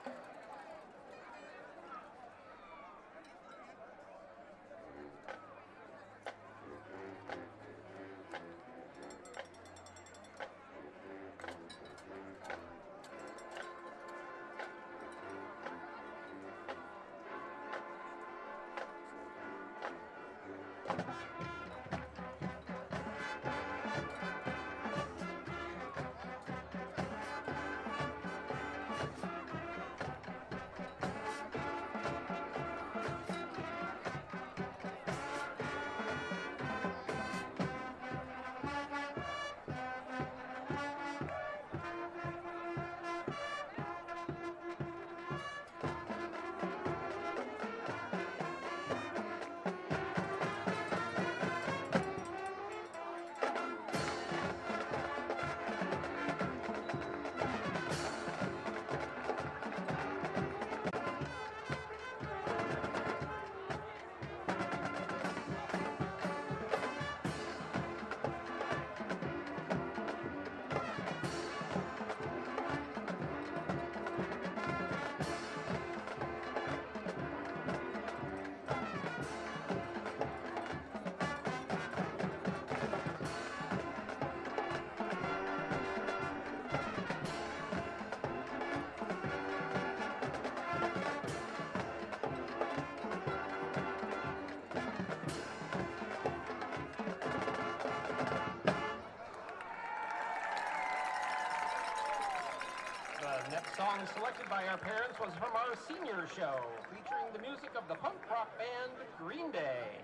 Song selected by our parents was from our senior show, featuring the music of the punk rock band Green Day.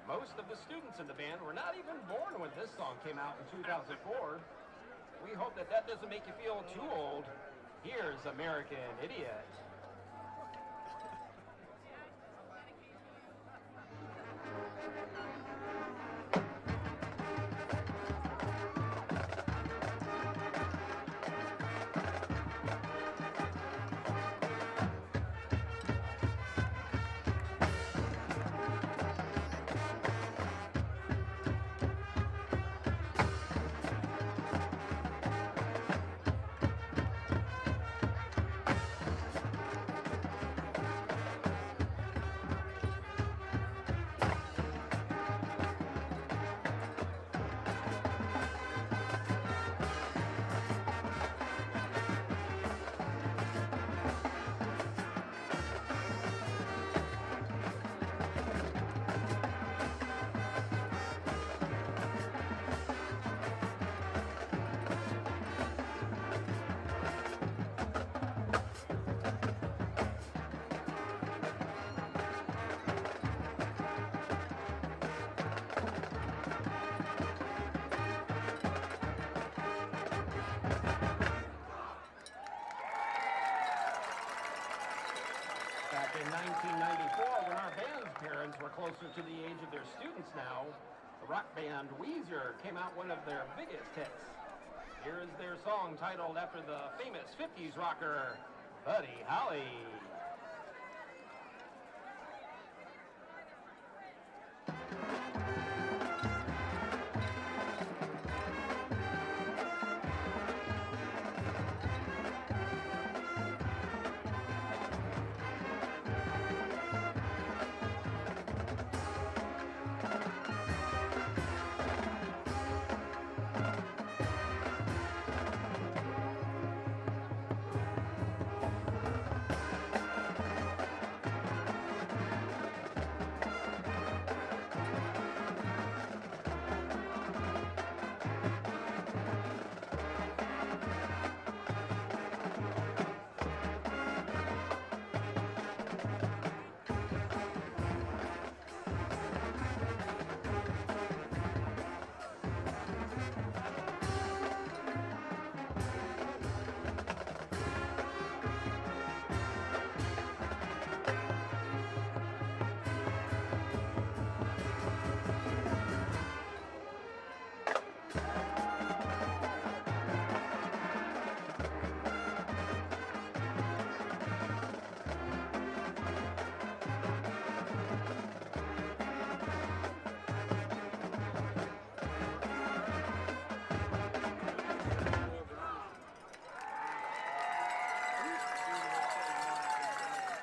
Most of the students in the band were not even born when this song came out in 2004. We hope that doesn't make you feel too old. Here's American Idiot. Were closer to the age of their students now, the rock band Weezer came out one of their biggest hits. Here is their song titled after the famous 50s rocker, Buddy Holly.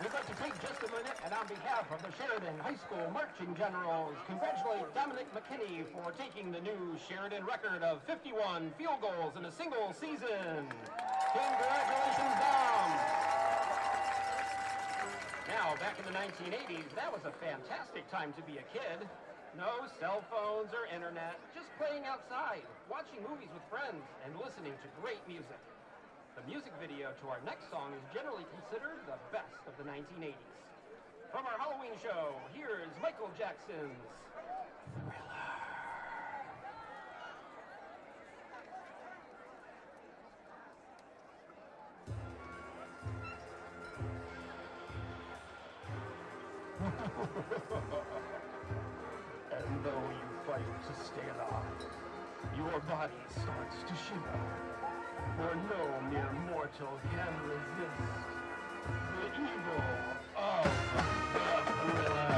We'd like to take just a minute and on behalf of the Sheridan High School Marching Generals, congratulate Dominic McKinney for taking the new Sheridan record of 51 field goals in a single season. Congratulations, Dom! Now, back in the 1980s, that was a fantastic time to be a kid. No cell phones or internet, just playing outside, watching movies with friends, and listening to great music. The music video to our next song is generally considered the best of the 1980s. From our Halloween show, here's Michael Jackson's Thriller. And though you fight to stay alive, your body starts to shiver. For no mere mortal can resist the evil of the Thriller.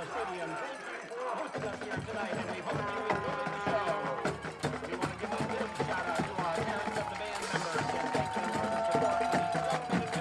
Stadium. Thank you for hosting us here tonight, and we hope you enjoyed the show. We want to give a big shout out to our parents of the band members, and thank them for the support of these upcoming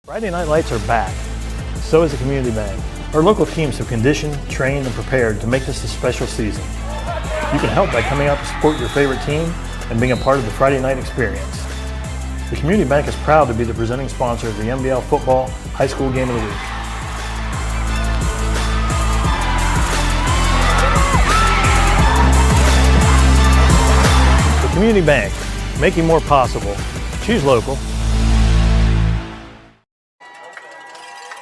Friday night lights are back. So is the community bank. Our local teams have conditioned, trained, and prepared to make this a special season. You can help by coming out to support your favorite team and being a part of the Friday night experience. The community bank is proud to be the presenting sponsor of the MBL Football High School Game of the Week. The community bank, making more possible. Choose local.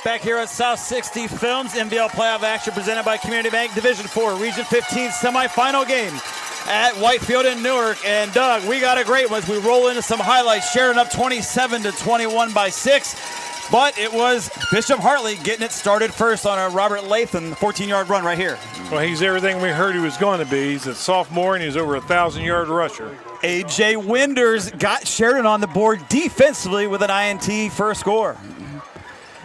Back here at South 60 Films, MBL playoff action presented by Community Bank, Division 4, Region 15 semifinal game at Whitefield in Newark. And Doug, we got a great one as we roll into some highlights. Sheridan up 27-21 by 6, but it was Bishop Hartley getting it started first on a Robert Latham 14-yard run right here. Well, he's everything we heard he was going to be. He's a sophomore and he's over a 1,000-yard rusher. A.J. Winders got Sheridan on the board defensively with an INT for a score.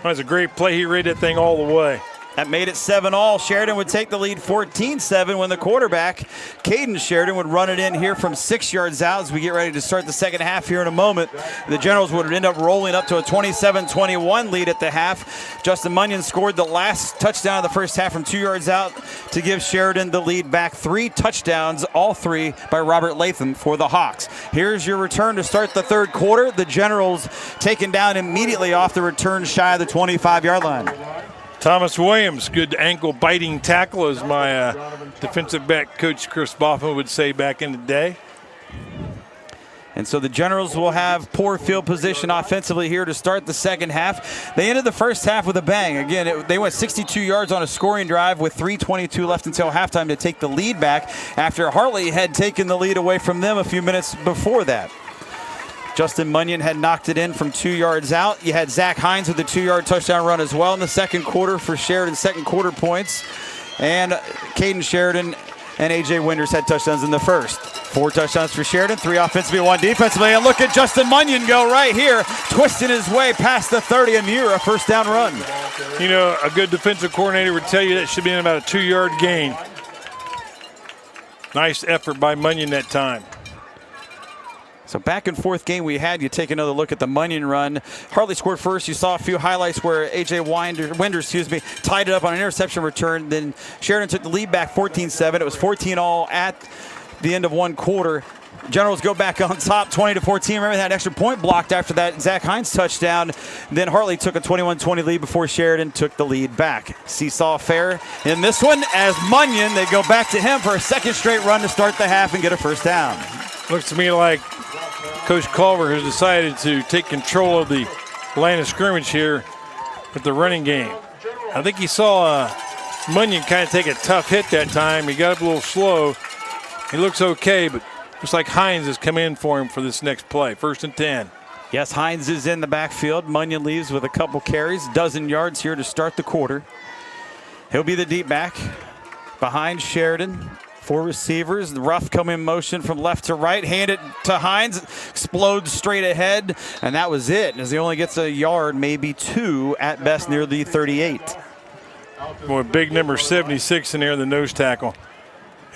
That was a great play. He read that thing all the way. That made it 7-all. Sheridan would take the lead 14-7 when the quarterback, Caden Sheridan, would run it in here from 6 yards out as we get ready to start the second half here in a moment. The Generals would end up rolling up to a 27-21 lead at the half. Justin Munyon scored the last touchdown of the first half from 2 yards out to give Sheridan the lead back. 3 touchdowns, all 3 by Robert Latham for the Hawks. Here's your return to start the third quarter. The Generals taken down immediately off the return shy of the 25-yard line. Thomas Williams, good ankle-biting tackle, as my defensive back coach Chris Boffman would say back in the day. And so the Generals will have poor field position offensively here to start the second half. They ended the first half with a bang. Again, they went 62 yards on a scoring drive with 3:22 left until halftime to take the lead back after Hartley had taken the lead away from them a few minutes before that. Justin Munyon had knocked it in from 2 yards out. You had Zach Hines with a 2-yard touchdown run as well in the second quarter for Sheridan's second quarter points. And Caden Sheridan and A.J. Winders had touchdowns in the first. 4 touchdowns for Sheridan, 3 offensively, 1 defensively. And look at Justin Munyon go right here, twisting his way past the 30 and Mura, first down run. You know, a good defensive coordinator would tell you that should be in about a 2-yard gain. Nice effort by Munyon that time. So back and forth game we had. You take another look at the Munyon run. Hartley scored first. You saw a few highlights where A.J. Winders, tied it up on an interception return. Then Sheridan took the lead back 14-7. It was 14-all at the end of one quarter. Generals go back on top 20-14. Remember that extra point blocked after that Zach Hines touchdown. Then Hartley took a 21-20 lead before Sheridan took the lead back. Seesaw affair in this one as Munyon, they go back to him for a second straight run to start the half and get a first down. Looks to me like Coach Culver has decided to take control of the line of scrimmage here with the running game. I think he saw Munyon kind of take a tough hit that time. He got up a little slow. He looks okay, but looks like Hines has come in for him for this next play. 1st and 10. Yes, Hines is in the backfield. Munyon leaves with a couple carries, dozen yards here to start the quarter. He'll be the deep back behind Sheridan. 4 receivers. The rough come in motion from left to right. Hand it to Hines. Explodes straight ahead. And that was it, as he only gets a yard, maybe 2 at best near the 38. Boy, big number 76 in there, the nose tackle.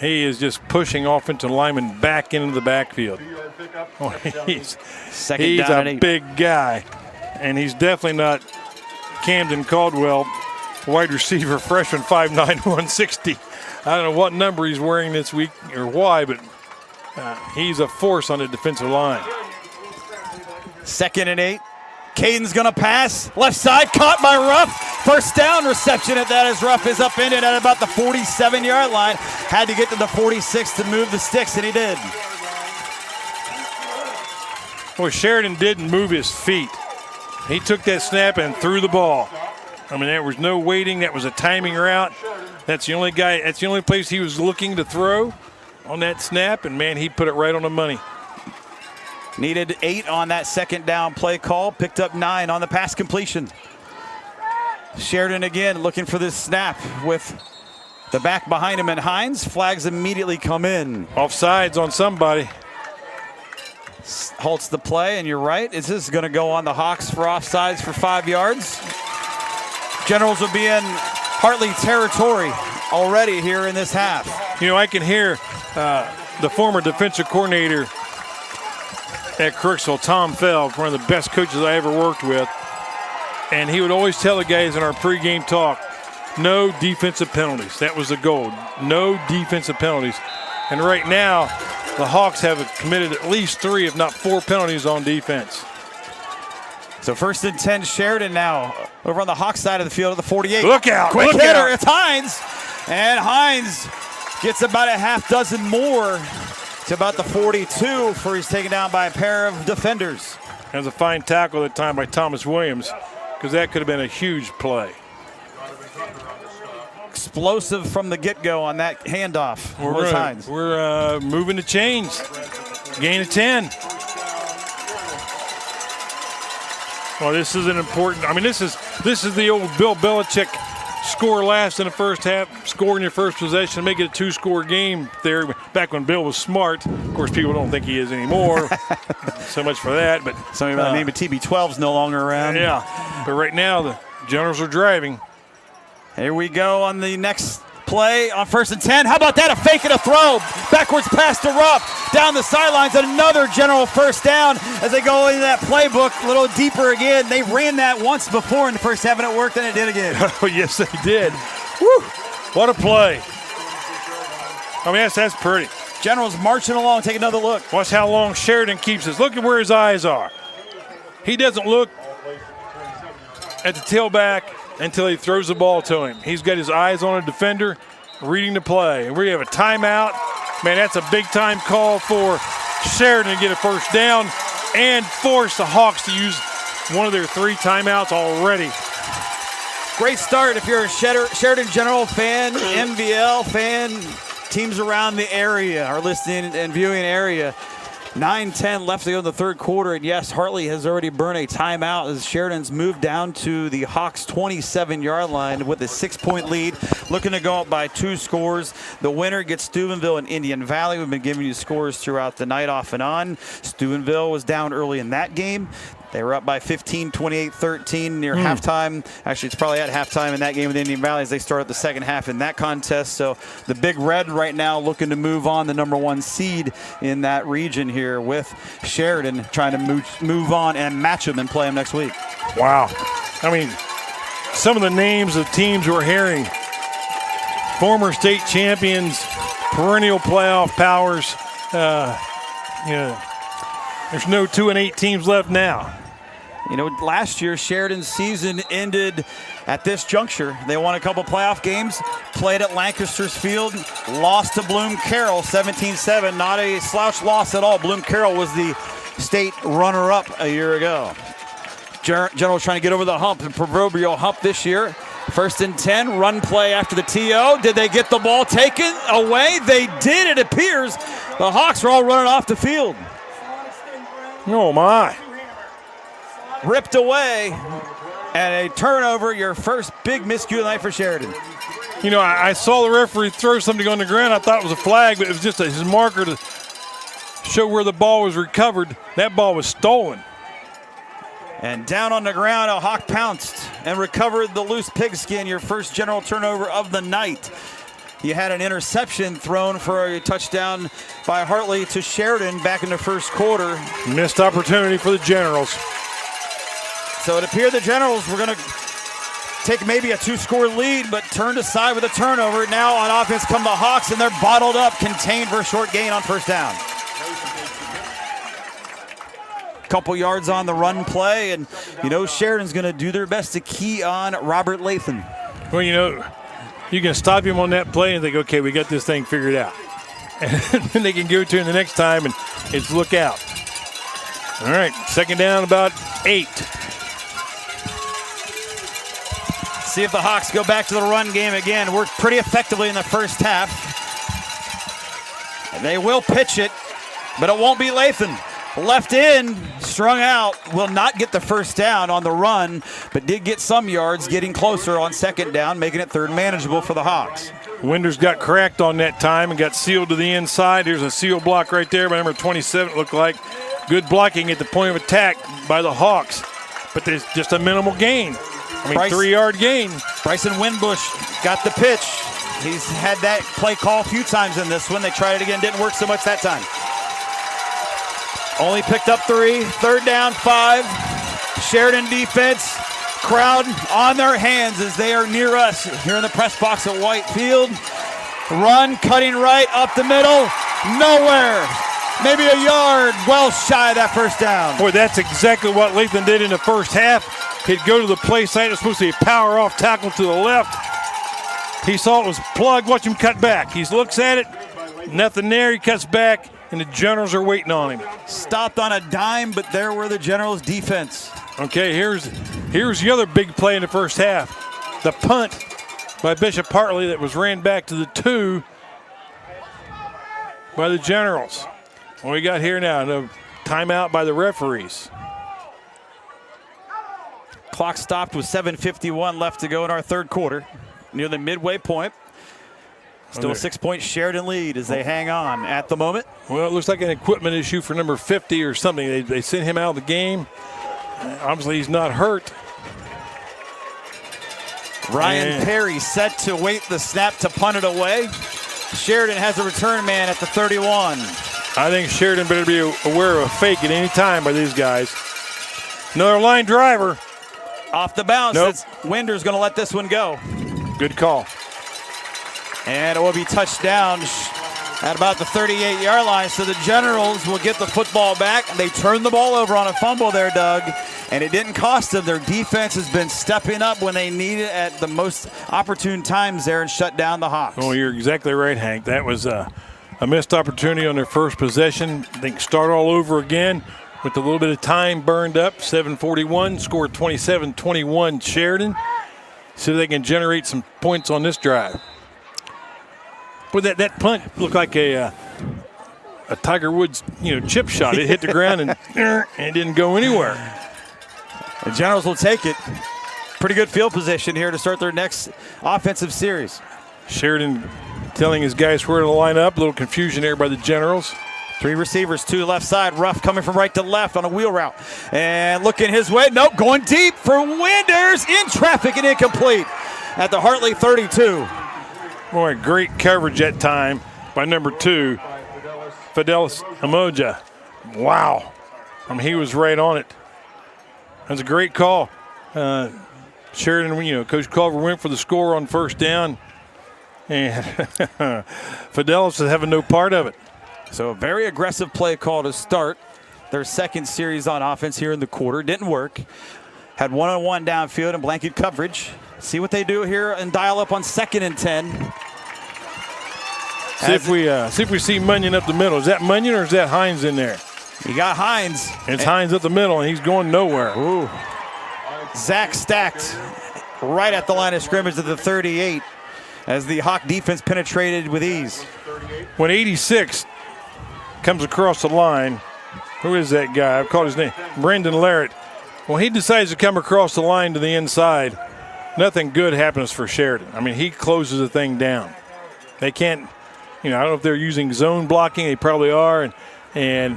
He is just pushing offensive linemen back into the backfield. Oh, he's a big guy. And he's definitely not Camden Caldwell, wide receiver, freshman, 5'9", 160. I don't know what number he's wearing this week or why, but he's a force on the defensive line. 2nd and 8. Caden's going to pass. Left side, caught by Ruff. First down reception at that as Ruff is upended at about the 47-yard line. Had to get to the 46 to move the sticks, and he did. Well, Sheridan didn't move his feet. He took that snap and threw the ball. I mean, there was no waiting. That was a timing route. That's the only guy. That's the only place he was looking to throw on that snap, and man, he put it right on the money. Needed 8 on that second down play call. Picked up 9 on the pass completion. Sheridan again looking for this snap with the back behind him, and Hines. Flags immediately come in. Offsides on somebody. Halts the play, and you're right. Is this going to go on the Hawks for offsides for 5 yards? Generals will be in Hartley territory already here in this half. You know, I can hear the former defensive coordinator at Crooksville, Tom Feld, one of the best coaches I ever worked with. and he would always tell the guys in our pregame talk, no defensive penalties. That was the goal. No defensive penalties. And right now, the Hawks have committed at least 3, if not 4 penalties on defense. So 1st and 10, Sheridan now over on the Hawks side of the field at the 48. Look out. Quick look hitter. out. It's Hines. And Hines gets about a half dozen more to about the 42 before he's taken down by a pair of defenders. That was a fine tackle that time by Thomas Williams, because that could have been a huge play. Explosive from the get-go on that handoff. Hines. We're moving the chains. Gain of 10. Well, this is an important. I mean, this is the old Bill Belichick score last in the first half, score in your first possession, make it a 2-score game there. Back when Bill was smart. Of course, people don't think he is anymore. So much for that. But somebody by the name of TB12's no longer around. Yeah, but right now the Generals are driving. Here we go on the next play on 1st and 10. How about that? A fake and a throw. Backwards pass to Ruff. Down the sidelines. Another General first down as they go into that playbook a little deeper again. They ran that once before in the first half and it worked, and it did again. Oh, yes, they did. Woo! What a play. I mean, that's pretty. Generals marching along. Take another look. Watch how long Sheridan keeps us. Look at where his eyes are. He doesn't look at the tailback until he throws the ball to him. He's got his eyes on a defender, reading the play. And we have a timeout. Man, that's a big-time call for Sheridan to get a first down and force the Hawks to use one of their 3 timeouts already. Great start if you're a Sheridan General fan, MVL fan, teams around the area are listening and viewing area. 9-10 left to go in the third quarter, and yes, Hartley has already burned a timeout as Sheridan's moved down to the Hawks' 27-yard line with a 6-point lead, looking to go up by 2 scores. The winner gets Steubenville and Indian Valley. We've been giving you scores throughout the night off and on. Steubenville was down early in that game. They were up by 15, 28-13 near halftime. Actually, it's probably at halftime in that game with Indian Valley as they started the second half in that contest. So the Big Red right now looking to move on, the #1 seed in that region here with Sheridan trying to move on and match them and play them next week. Wow. I mean, some of the names of teams we're hearing, former state champions, perennial playoff powers. There's no 2-8 teams left now. You know, last year, Sheridan's season ended at this juncture. They won a couple playoff games, played at Lancaster's Field, lost to Bloom Carroll 17-7. Not a slouch loss at all. Bloom Carroll was the state runner-up a year ago. General's trying to get over the hump, the proverbial hump this year. 1st and 10, run play after the TO. Did they get the ball taken away? They did, it appears. The Hawks are all running off the field. Oh, my. Ripped away, and a turnover, your first big miscue tonight for Sheridan. You know, I saw the referee throw something on the ground. I thought it was a flag, but it was just his marker to show where the ball was recovered. That ball was stolen. And down on the ground, a Hawk pounced and recovered the loose pigskin, your first General turnover of the night. You had an interception thrown for a touchdown by Hartley to Sheridan back in the first quarter. Missed opportunity for the Generals. So it appeared the Generals were going to take maybe a 2-score lead, but turned aside with a turnover. Now on offense come the Hawks, and they're bottled up, contained for a short gain on first down. Couple yards on the run play, and you know Sheridan's going to do their best to key on Robert Lathan. Well, you know, you can stop him on that play and think, okay, we got this thing figured out. And then they can go to him the next time, and it's look out. All right, second down, about 8. See if the Hawks go back to the run game again. Worked pretty effectively in the first half. And they will pitch it, but it won't be Lathan. Left in, strung out, will not get the first down on the run, but did get some yards, getting closer on second down, making it third manageable for the Hawks. Winders got cracked on that time and got sealed to the inside. There's a seal block right there by number 27, it looked like. Good blocking at the point of attack by the Hawks, but there's just a minimal gain. I mean, 3-yard gain. Bryson Winbush got the pitch. He's had that play call a few times in this one. They tried it again, didn't work so much that time. Only picked up 3, third down, 5. Sheridan defense crowd on their hands as they are near us here in the press box at White Field. Run, cutting right, up the middle, nowhere. Maybe a yard, well shy of that first down. Boy, that's exactly what Latham did in the first half. He'd go to the play site. It's supposed to be a power off tackle to the left. He saw it was plugged. Watch him cut back. He looks at it. Nothing there. He cuts back, and the Generals are waiting on him. Stopped on a dime, but there were the Generals' defense. Okay, here's the other big play in the first half. The punt by Bishop Hartley that was ran back to the 2 by the Generals. What we got here now, the timeout by the referees. Clock stopped with 7:51 left to go in our third quarter, near the midway point. Still a 6-point Sheridan lead as they hang on at the moment. Well, it looks like an equipment issue for number 50 or something. They sent him out of the game. Obviously, he's not hurt. Ryan Perry set to wait the snap to punt it away. Sheridan has a return man at the 31. I think Sheridan better be aware of a fake at any time by these guys. Another line driver. Off the bounce. Nope. Winder's going to let this one go. Good call. And it will be touched down at about the 38-yard line. So the Generals will get the football back. They turned the ball over on a fumble there, Doug. And it didn't cost them. Their defense has been stepping up when they need it at the most opportune times there and shut down the Hawks. Oh, you're exactly right, Hank. That was a missed opportunity on their first possession. I think start all over again with a little bit of time burned up. 7:41, scored 27-21 Sheridan. See if they can generate some points on this drive. But that punt looked like a Tiger Woods chip shot. It hit the ground and it didn't go anywhere. The Generals will take it. Pretty good field position here to start their next offensive series. Sheridan telling his guys where to line up. A little confusion there by the Generals. 3 receivers, 2 left side. Ruff coming from right to left on a wheel route. And looking his way. Nope, going deep for Winders. In traffic and incomplete at the Hartley 32. Boy, great coverage that time by number 2, Fidelis Amoja. Wow. I mean, he was right on it. That's a great call. Sheridan, Coach Culver went for the score on first down. And Fidelis is having no part of it. So a very aggressive play call to start their second series on offense here in the quarter. Didn't work. Had one-on-one downfield and blanket coverage. See what they do here and dial up on 2nd and 10. See if we see Munyon up the middle. Is that Munyon or is that Hines in there? You got Hines. It's Hines up the middle, and he's going nowhere. Ooh. Zach stacked right at the line of scrimmage at the 38 as the Hawk defense penetrated with ease. When 86 comes across the line, who is that guy? I've called his name. Brendan Larrett. When he decides to come across the line to the inside, nothing good happens for Sheridan. I mean, he closes the thing down. They can't, I don't know if they're using zone blocking. They probably are. And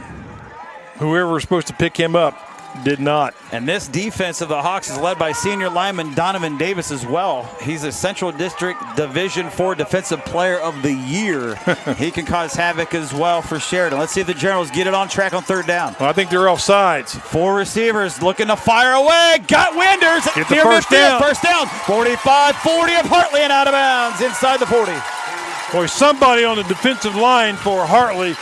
whoever was supposed to pick him up did not. And this defense of the Hawks is led by senior lineman Donovan Davis as well. He's a Central District Division IV Defensive Player of the Year. He can cause havoc as well for Sheridan. Let's see if the Generals get it on track on 3rd down. Well, I think they're off sides. 4 receivers looking to fire away. Got Winders. Get the first down. First down. 45-40 of Hartley and out of bounds inside the 40. Boy, somebody on the defensive line for Hartley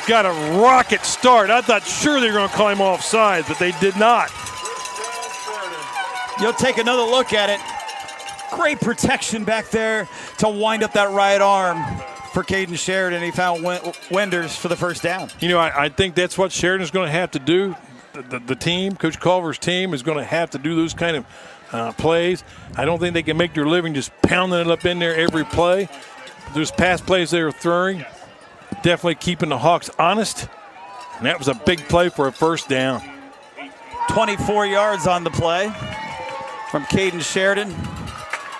got a rocket start. I thought sure they were going to call him offside, but they did not. You'll take another look at it. Great protection back there to wind up that right arm for Caden Sheridan. He found Winders for the first down. I think that's what Sheridan's going to have to do. The team, Coach Culver's team, is going to have to do those kind of plays. I don't think they can make their living just pounding it up in there every play. Those pass plays they were throwing, definitely keeping the Hawks honest. And that was a big play for a first down. 24 yards on the play from Caden Sheridan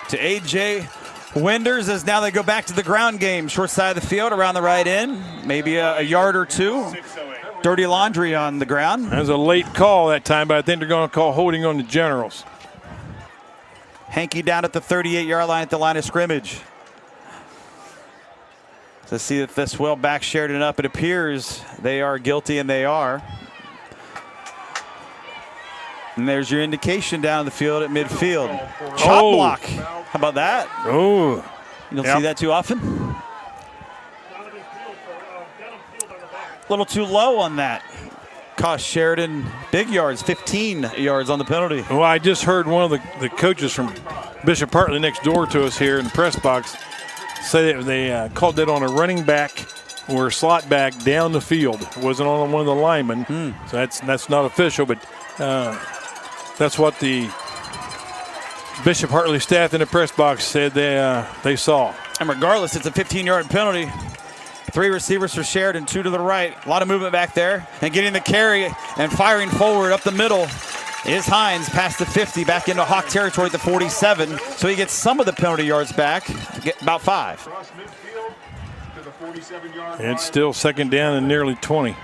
to A.J. Winders as now they go back to the ground game. Short side of the field around the right end. Maybe a yard or 2. Dirty laundry on the ground. That was a late call that time, but I think they're going to call holding on the Generals. Hanky down at the 38-yard line at the line of scrimmage. To see if this will back Sheridan up. It appears they are guilty, and they are. And there's your indication down the field at midfield. Chop block. How about that? Oh. You don't see that too often? A little too low on that. Cost Sheridan big yards, 15 yards on the penalty. Well, I just heard one of the coaches from Bishop Hartley next door to us here in the press box say that they called that on a running back or a slot back down the field. It wasn't on one of the linemen. So that's not official, but that's what the Bishop Hartley staff in the press box said they saw. And regardless, it's a 15-yard penalty. 3 receivers for Sheridan, 2 to the right. A lot of movement back there. And getting the carry and firing forward up the middle is Hines past the 50, back into Hawk territory at the 47. So he gets some of the penalty yards back, about 5. It's still second down and nearly 20.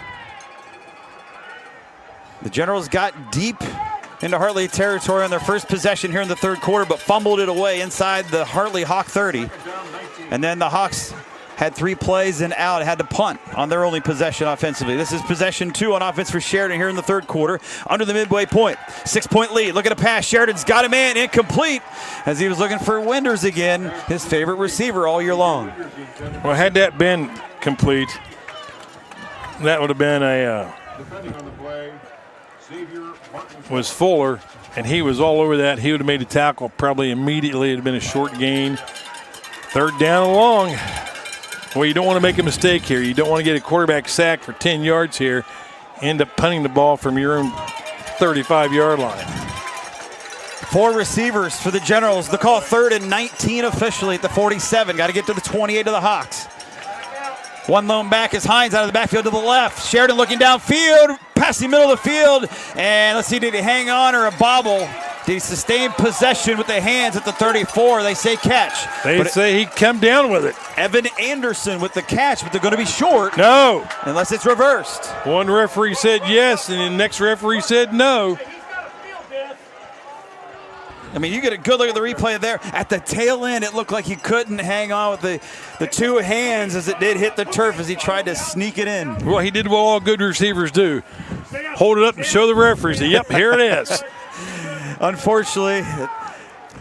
The Generals got deep into Hartley territory on their first possession here in the third quarter, but fumbled it away inside the Hartley Hawk 30. And then the Hawks had 3 plays and out, had to punt on their only possession offensively. This is possession 2 on offense for Sheridan here in the third quarter, under the midway point. 6-point lead. Look at a pass. Sheridan's got him in, incomplete, as he was looking for Winders again, his favorite receiver all year long. Well, had that been complete, that would have been was Fuller, and he was all over that. He would have made a tackle probably immediately. It would have been a short gain. Third down and long. Well, you don't want to make a mistake here. You don't want to get a quarterback sack for 10 yards here, end up punting the ball from your own 35-yard line. 4 receivers for the Generals. The call 3rd and 19 officially at the 47. Got to get to the 28 of the Hawks. One lone back is Hines out of the backfield to the left. Sheridan looking downfield, past the middle of the field. And let's see, did he hang on or a bobble? Did he sustain possession with the hands at the 34? They say catch. They say he come down with it. Evan Anderson with the catch, but they're going to be short. No. Unless it's reversed. One referee said yes, and the next referee said no. I mean, you get a good look at the replay there. At the tail end, it looked like he couldn't hang on with the 2 hands as it did hit the turf as he tried to sneak it in. Well, he did what all good receivers do. Hold it up and show the referee. Say, yep, here it is. Unfortunately, it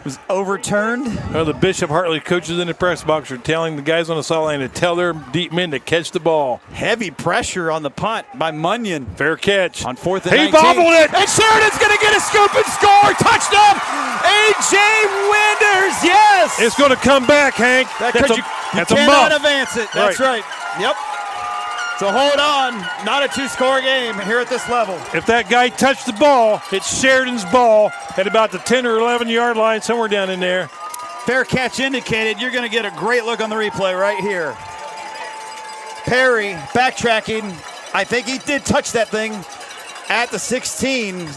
was overturned. Well, the Bishop Hartley coaches in the press box are telling the guys on the sideline to tell their deep men to catch the ball. Heavy pressure on the punt by Munyon. Fair catch. On 4th and 19. He bobbled it. And Sheridan's going to get a scoop and score. Touchdown. A.J. Winders, yes. It's going to come back, Hank. That's you cannot advance it. That's right. Yep. So hold on. Not a 2-score game here at this level. If that guy touched the ball, it's Sheridan's ball at about the 10 or 11-yard line, somewhere down in there. Fair catch indicated. You're going to get a great look on the replay right here. Perry backtracking. I think he did touch that thing at the 16.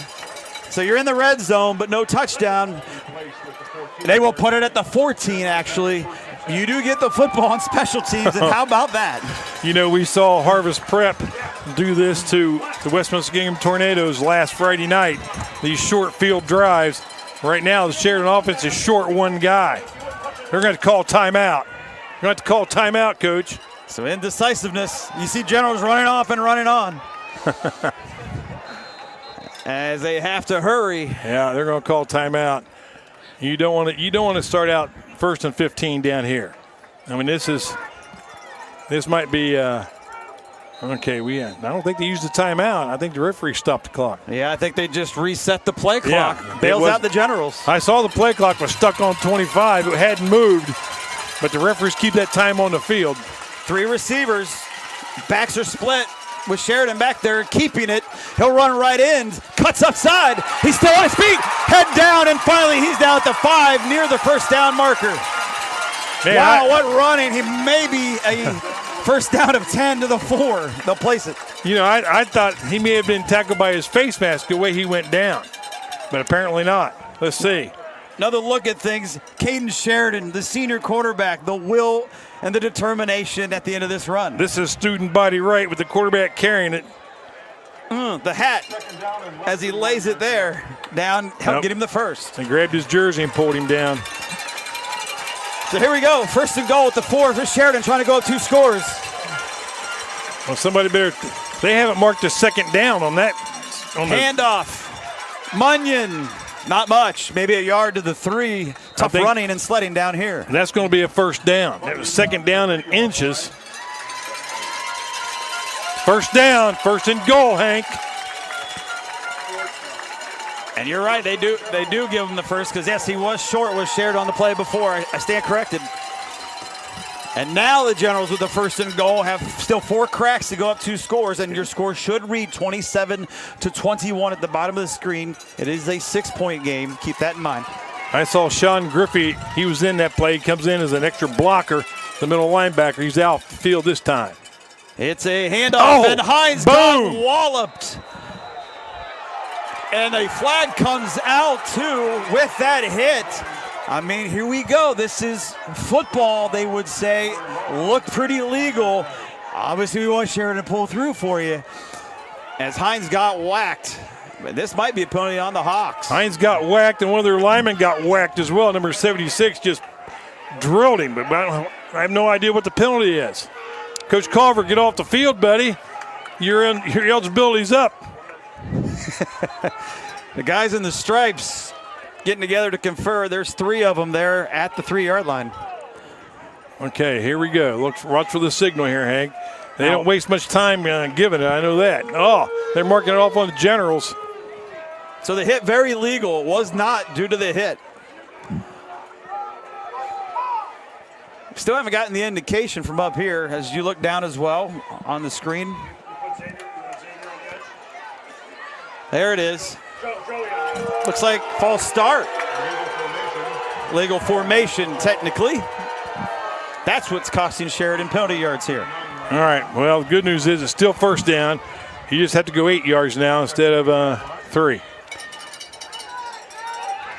So you're in the red zone, but no touchdown. They will put it at the 14, actually. You do get the football on special teams, and how about that? You know, we saw Harvest Prep do this to the Westminster Gingham Tornadoes last Friday night, these short field drives. Right now, the Sheridan offense is short one guy. They're going to call timeout. They're going to call timeout, Coach. So indecisiveness. You see Generals running off and running on. As they have to hurry. Yeah, they're going to call timeout. You don't want to start out 1st and 15 down here. I mean, this might be okay. I don't think they used the timeout. I think the referee stopped the clock. Yeah, I think they just reset the play clock. Yeah, bails out the Generals. I saw the play clock was stuck on 25. It hadn't moved, but the referees keep that time on the field. 3 receivers. Backs are split with Sheridan back there keeping it. He'll run right in. Cuts upside. He's still on his feet. Head down, and finally he's down at the 5 near the first down marker. Man, wow, what running. He may be a first down of 10 to the 4. They'll place it. You know, I thought he may have been tackled by his face mask the way he went down, but apparently not. Let's see. Another look at things. Caden Sheridan, the senior quarterback, the will and the determination at the end of this run. This is student body right with the quarterback carrying it. The hat, as he lays it there, down, helped get him the first. They grabbed his jersey and pulled him down. So here we go, 1st and goal at the 4 for Sheridan, trying to go up 2 scores. Well, somebody better, they haven't marked a second down on that. Handoff. Munyon, not much. Maybe a yard to the 3. Tough running and sledding down here. That's going to be a first down. It was second down in inches. First down, first and goal, Hank. And you're right, they do give him the first because, yes, he was short with Sheridan on the play before. I stand corrected. And now the Generals with the first and goal have still 4 cracks to go up 2 scores, and your score should read 27-21 at the bottom of the screen. It is a 6-point game. Keep that in mind. I saw Sean Griffey. He was in that play. He comes in as an extra blocker, the middle linebacker. He's out field this time. It's a handoff, and Hines got walloped. And a flag comes out, too, with that hit. I mean, here we go. This is football, they would say. Looked pretty legal. Obviously, we want Sheridan to pull through for you. As Hines got whacked. But this might be a penalty on the Hawks. Hines got whacked, and one of their linemen got whacked as well. Number 76 just drilled him. But I have no idea what the penalty is. Coach Culver, get off the field, buddy. Your eligibility's up. The guys in the stripes getting together to confer. There's 3 of them there at the 3-yard line. Okay, here we go. Watch for the signal here, Hank. They don't waste much time giving it. I know that. Oh, they're marking it off on the Generals. So the hit, very legal, was not due to the hit. Still haven't gotten the indication from up here as you look down as well on the screen. There it is. Looks like false start. Legal formation, technically. That's what's costing Sheridan penalty yards here. All right, well, the good news is it's still first down. You just have to go 8 yards now instead of 3.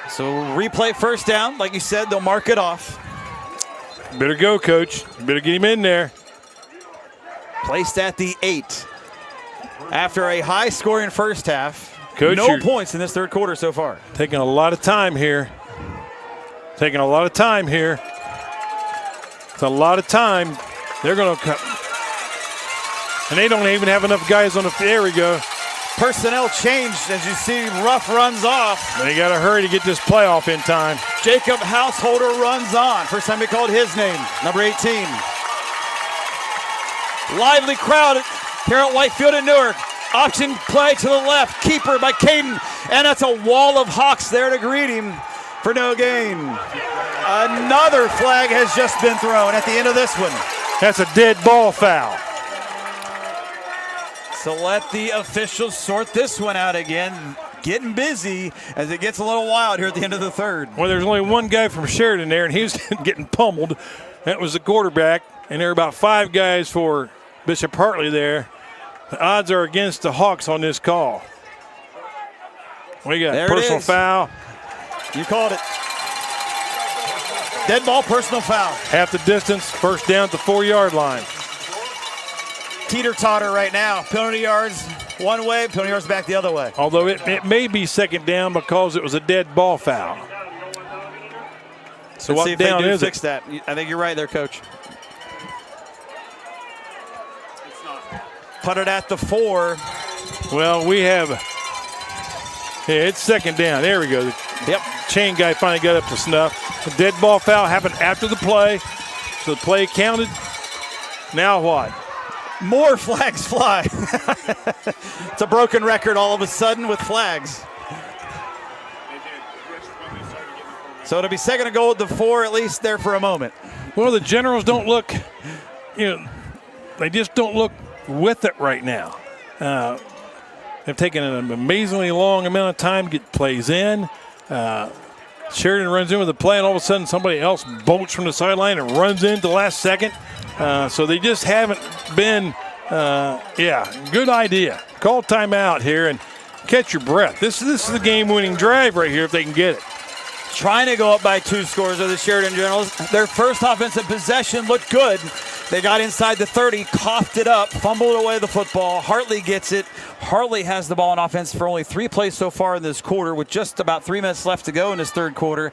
So replay first down. Like you said, they'll mark it off. Better go, Coach. You better get him in there. Placed at the 8. After a high-scoring first half. Coach, no points in this third quarter so far. Taking a lot of time here. It's a lot of time. They're going to cut. And they don't even have enough guys on the field. There we go. Personnel changed as you see Ruff runs off. They got to hurry to get this playoff in time. Jacob Householder runs on. First time he called his name, number 18. Lively crowd here at Whitefield in Newark. Option play to the left. Keeper by Caden. And that's a wall of Hawks there to greet him for no gain. Another flag has just been thrown at the end of this one. That's a dead ball foul. So let the officials sort this one out again. Getting busy as it gets a little wild here at the end of the third. Well, there's only one guy from Sheridan there, and he's getting pummeled. That was the quarterback, and there are about 5 guys for Bishop Hartley there. The odds are against the Hawks on this call. We got personal foul. You called it. Dead ball, personal foul. Half the distance, first down at the 4-yard line. Teeter-totter right now. Penalty yards one way, penalty yards back the other way. Although it may be second down because it was a dead ball foul. So let's see if they do fix that. I think you're right there, Coach. Put it at the 4. Well, we have. Yeah, it's second down. There we go. Yep. Chain guy finally got up to snuff. The dead ball foul happened after the play, so the play counted. Now what? More flags fly. It's a broken record all of a sudden with flags. So it'll be second and goal at the 4, at least there for a moment. Well, the Generals don't look, they just don't look with it right now. They've taken an amazingly long amount of time to get plays in. Sheridan runs in with a play, and all of a sudden somebody else bolts from the sideline and runs in at the last second. So they just haven't been, good idea. Call timeout here and catch your breath. This is the game-winning drive right here if they can get it. Trying to go up by 2 scores of the Sheridan Generals. Their first offensive possession looked good. They got inside the 30, coughed it up, fumbled away the football. Hartley gets it. Hartley has the ball on offense for only 3 plays so far in this quarter with just about 3 minutes left to go in this third quarter.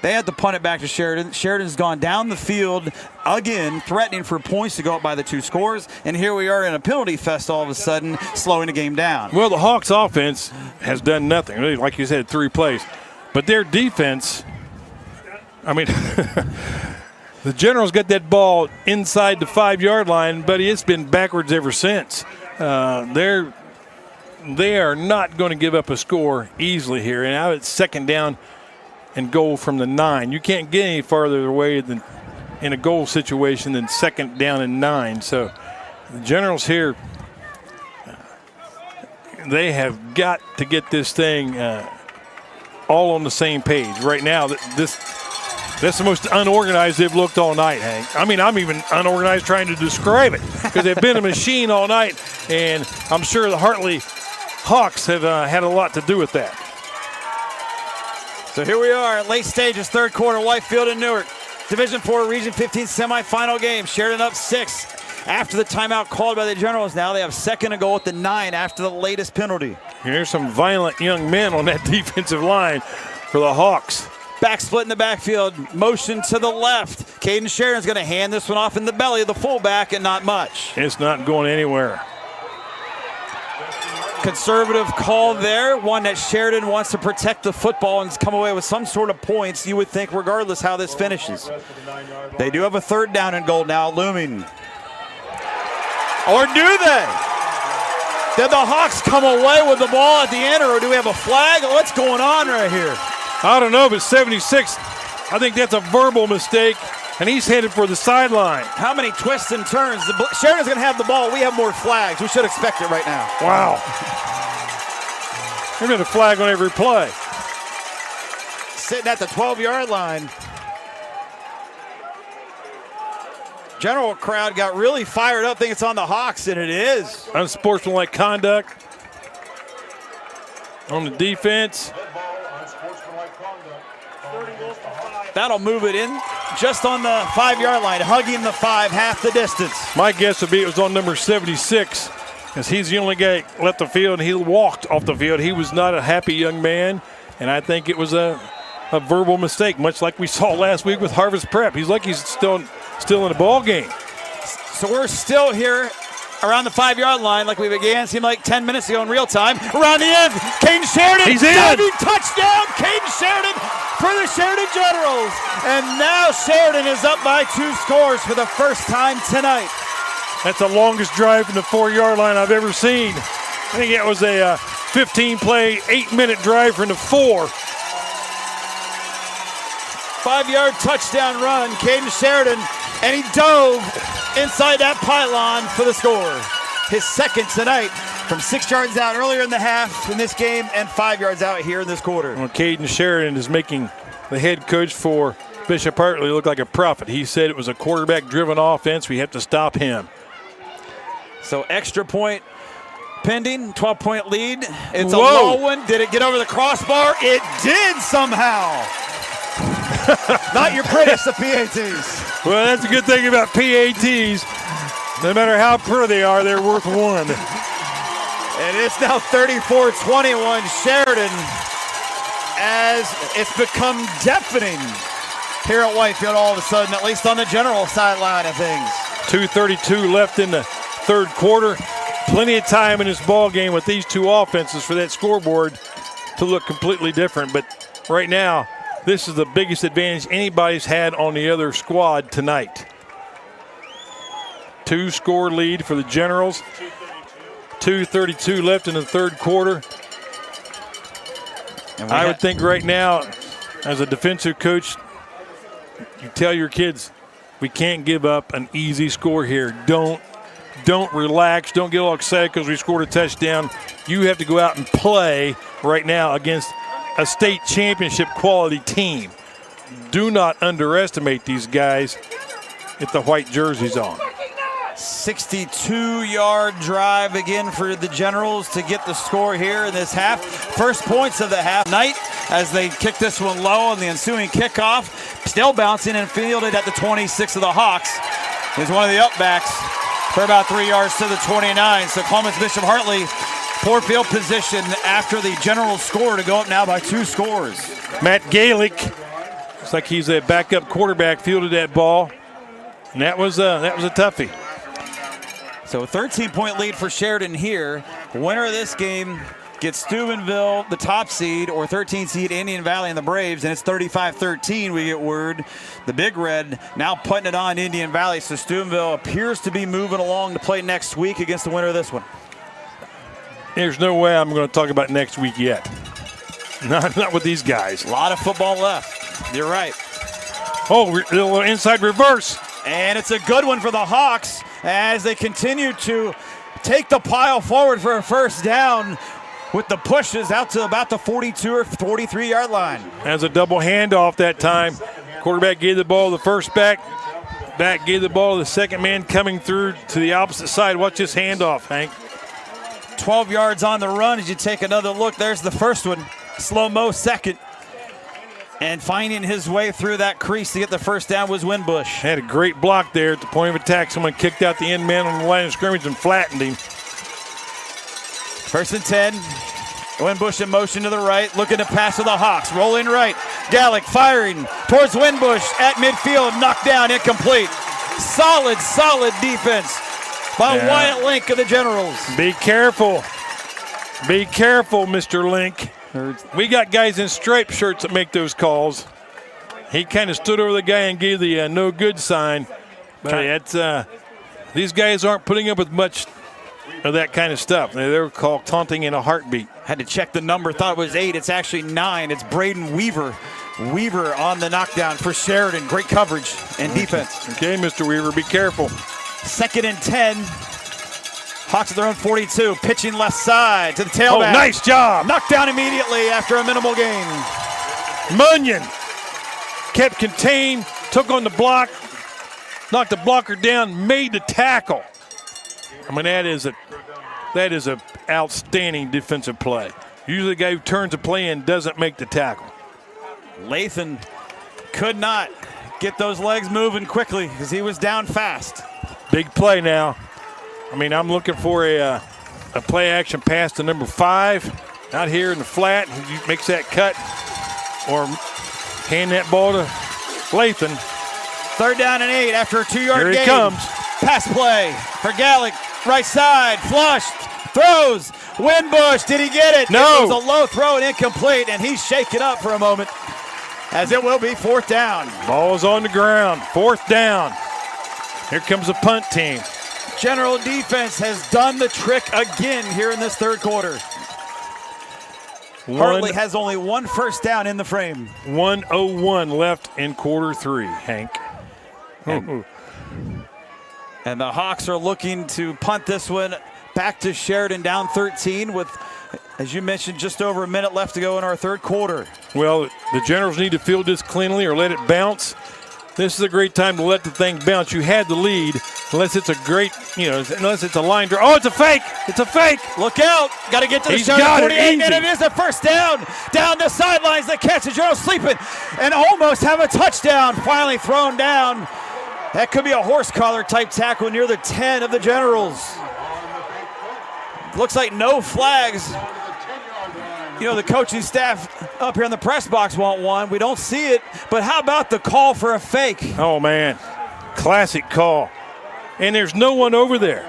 They had to punt it back to Sheridan. Sheridan's gone down the field again, threatening for points to go up by the 2 scores. And here we are in a penalty fest all of a sudden, slowing the game down. Well, the Hawks offense has done nothing. Really, like you said, 3 plays. But their defense, I mean, the Generals got that ball inside the 5-yard line, but it's been backwards ever since. They are not going to give up a score easily here. And now it's 2nd down and goal from the 9. You can't get any farther away than in a goal situation than 2nd down and 9. So the Generals here, they have got to get this thing all on the same page. Right now, that's the most unorganized they've looked all night, Hank. I mean, I'm even unorganized trying to describe it because they've been a machine all night, and I'm sure the Hartley Hawks have had a lot to do with that. So here we are at late stages, 3rd quarter, Whitefield and Newark. Division IV Region 15 semifinal game. Sheridan up 6 after the timeout called by the Generals. Now they have 2nd and goal at the 9 after the latest penalty. Here's some violent young men on that defensive line for the Hawks. Back split in the backfield, motion to the left. Caden Sheridan's going to hand this one off in the belly of the fullback, and not much. It's not going anywhere. Conservative call there, one that Sheridan wants to protect the football and come away with some sort of points, you would think, regardless how this finishes. They do have a 3rd down and goal now looming. Or do they? Did the Hawks come away with the ball at the end, or do we have a flag? What's going on right here? I don't know, but 76, I think that's a verbal mistake, and he's headed for the sideline. How many twists and turns? Sheridan's going to have the ball. We have more flags. We should expect it right now. Wow. They're going to flag on every play. Sitting at the 12-yard line. General crowd got really fired up, think it's on the Hawks, and it is. Unsportsmanlike conduct on the defense. That'll move it in just on the 5-yard line, hugging the 5, half the distance. My guess would be it was on number 76, because he's the only guy left the field, and he walked off the field. He was not a happy young man, and I think it was a verbal mistake, much like we saw last week with Harvest Prep. He's like he's still in a ball game. So we're still here around the 5-yard line like we began, seemed like 10 minutes ago in real time. Around the end, Caden Sheridan. He's in. Diving touchdown, Caden Sheridan for the Sheridan Generals. And now Sheridan is up by 2 scores for the first time tonight. That's the longest drive from the 4-yard line I've ever seen. I think it was a 15-play, 8-minute drive from the 4. 5-yard touchdown run, Caden Sheridan, and he dove inside that pylon for the score. His 2nd tonight from 6 yards out earlier in the half in this game and 5 yards out here in this quarter. Well, Caden Sheridan is making the head coach for Bishop Hartley look like a prophet. He said it was a quarterback-driven offense. We have to stop him. So extra point pending, 12-point lead. It's Whoa. A low one. Did it get over the crossbar? It did somehow. Not your prettiest of PATs. Well, that's a good thing about PATs. No matter how poor they are, they're worth 1. And it's now 34-21 Sheridan, as it's become deafening here at Whitefield all of a sudden, at least on the General sideline of things. 2:32 left in the 3rd quarter. Plenty of time in this ball game with these 2 offenses for that scoreboard to look completely different. But right now, this is the biggest advantage anybody's had on the other squad tonight. 2-score lead for the Generals. 2:32 left in the 3rd quarter. I would think right now, as a defensive coach, you tell your kids, we can't give up an easy score here. Don't relax. Don't get all excited because we scored a touchdown. You have to go out and play right now against a state championship quality team. Do not underestimate these guys with the white jerseys on. 62-yard drive again for the Generals to get the score here in this half. First points of the half night as they kick this one low on the ensuing kickoff. Still bouncing and fielded at the 26 of the Hawks. Is one of the upbacks for about 3 yards to the 29. So Columbus Bishop Hartley, poor field position after the Generals score to go up now by 2 scores. Matt Galick Looks like he's a backup quarterback, fielded that ball. And that was a toughie. So a 13-point lead for Sheridan here. Winner of this game gets Steubenville, the top seed, or 13 seed Indian Valley and the Braves, and it's 35-13. We get word. The Big Red now putting it on Indian Valley, so Steubenville appears to be moving along to play next week against the winner of this one. There's no way I'm going to talk about next week yet. Not with these guys. A lot of football left. You're right. Oh, a little inside reverse. And it's a good one for the Hawks as they continue to take the pile forward for a first down with the pushes out to about the 42 or 43-yard line. As a double handoff that time. Quarterback gave the ball to the first back. Back gave the ball to the second man coming through to the opposite side. Watch this handoff, Hank. 12 yards on the run as you take another look. There's the first one. Slow-mo second. And finding his way through that crease to get the first down was Winbush. Had a great block there at the point of attack. Someone kicked out the end man on the line of scrimmage and flattened him. First and 10. Winbush in motion to the right, looking to pass to the Hawks. Rolling right. Gallick firing towards Winbush at midfield. Knocked down, incomplete. Solid defense by Wyatt Link of the Generals. Be careful. Be careful, Mr. Link. We got guys in striped shirts that make those calls. He kind of stood over the guy and gave the no good sign. But these guys aren't putting up with much of that kind of stuff. They're called taunting in a heartbeat. Had to check the number, thought it was 8. It's actually 9. It's Braden Weaver. Weaver on the knockdown for Sheridan. Great coverage and defense. Okay, Mr. Weaver, be careful. Second and 10. Hawks at their own 42, pitching left side to the tailback. Oh, nice job. Knocked down immediately after a minimal gain. Munyon kept contained, took on the block, knocked the blocker down, made the tackle. I mean, that is a outstanding defensive play. Usually the guy who turns a play in doesn't make the tackle. Lathan could not get those legs moving quickly because he was down fast. Big play now. I mean, I'm looking for a play action pass to number 5 out here in the flat. He makes that cut or hand that ball to Lathan. Third down and 8 after a 2-yard gain. Here he comes. Pass play for Gallick. Right side, flushed, throws. Winbush, did he get it? No. It was a low throw and incomplete, and he's shaken up for a moment as it will be fourth down. Ball is on the ground. Fourth down. Here comes the punt team. General defense has done the trick again here in this third quarter. Hartley has only one first down in the frame. 1:01 left in quarter 3, Hank. And the Hawks are looking to punt this one back to Sheridan down 13 with, as you mentioned, just over a minute left to go in our third quarter. Well, the Generals need to field this cleanly or let it bounce. This is a great time to let the thing bounce. You had the lead, unless it's a great, unless it's a line drive. Oh, it's a fake. It's a fake. Look out. Got to get to the Sheridan 48, and it is a first down. Down the sidelines, the catch. The Generals sleeping and almost have a touchdown. Finally thrown down. That could be a horse collar type tackle near the 10 of the Generals. Looks like no flags. The coaching staff up here in the press box want one. We don't see it, but how about the call for a fake? Oh, man. Classic call. And there's no one over there.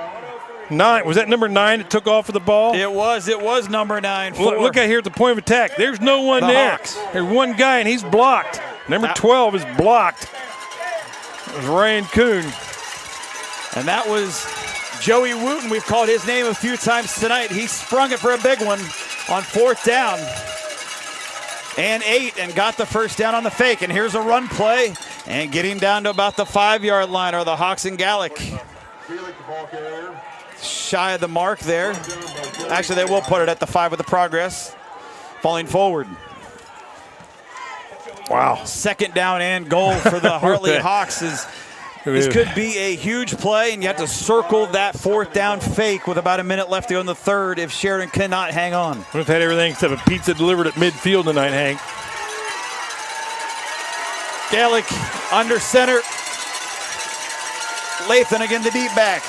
9. Was that number 9 that took off of the ball? It was number 9. Look out here at the point of attack. There's no one there. Hawks. There's one guy, and he's blocked. Number 12 is blocked. It was Ryan Kuhn. And that was Joey Wooten. We've called his name a few times tonight. He sprung it for a big one on fourth down and 8 and got the first down on the fake. And here's a run play and getting down to about the 5-yard line are the Hawks and Gallick. Shy of the mark there. Actually, they will put it at the 5 with the progress. Falling forward. Wow. Second down and goal for the Hartley Hawks. This could be a huge play, and you have to circle that fourth down fake with about a minute left to go in the third if Sheridan cannot hang on. We've had everything except a pizza delivered at midfield tonight, Hank. Gallick under center. Lathan again, the deep back.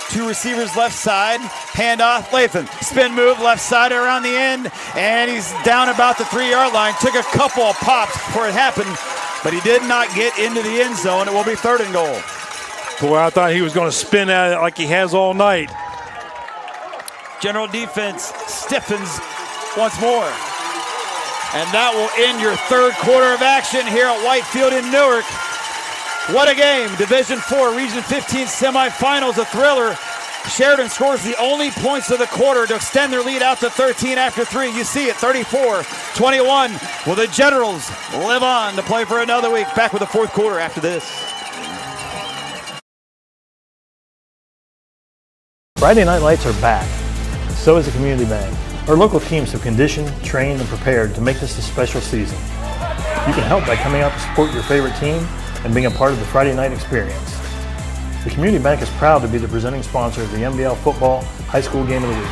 2 receivers left side. Handoff, Lathan. Spin move left side around the end, and he's down about the 3-yard line. Took a couple of pops before it happened. but he did not get into the end zone. It will be 3rd and goal. Boy, I thought he was going to spin at it like he has all night. General defense stiffens once more. And that will end your 3rd quarter of action here at Whitefield in Newark. What a game. Division IV, Region 15 semifinals, a thriller. Sheridan scores the only points of the quarter to extend their lead out to 13 after 3. You see it, 34-21. Will the Generals live on to play for another week? Back with the 4th quarter after this. Friday Night Lights are back. So is the community band. Our local teams have conditioned, trained, and prepared to make this a special season. You can help by coming out to support your favorite team and being a part of the Friday night experience. The Community Bank is proud to be the presenting sponsor of the MBL Football High School Game of the Week.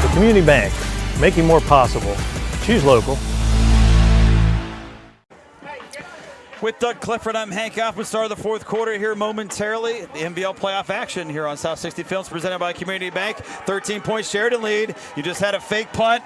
The Community Bank, making more possible. Choose local. With Doug Clifford, I'm Hank Hoffman. Start of the 4th quarter here momentarily. The NBL playoff action here on South 60 Films presented by Community Bank. 13-point Sheridan lead. You just had a fake punt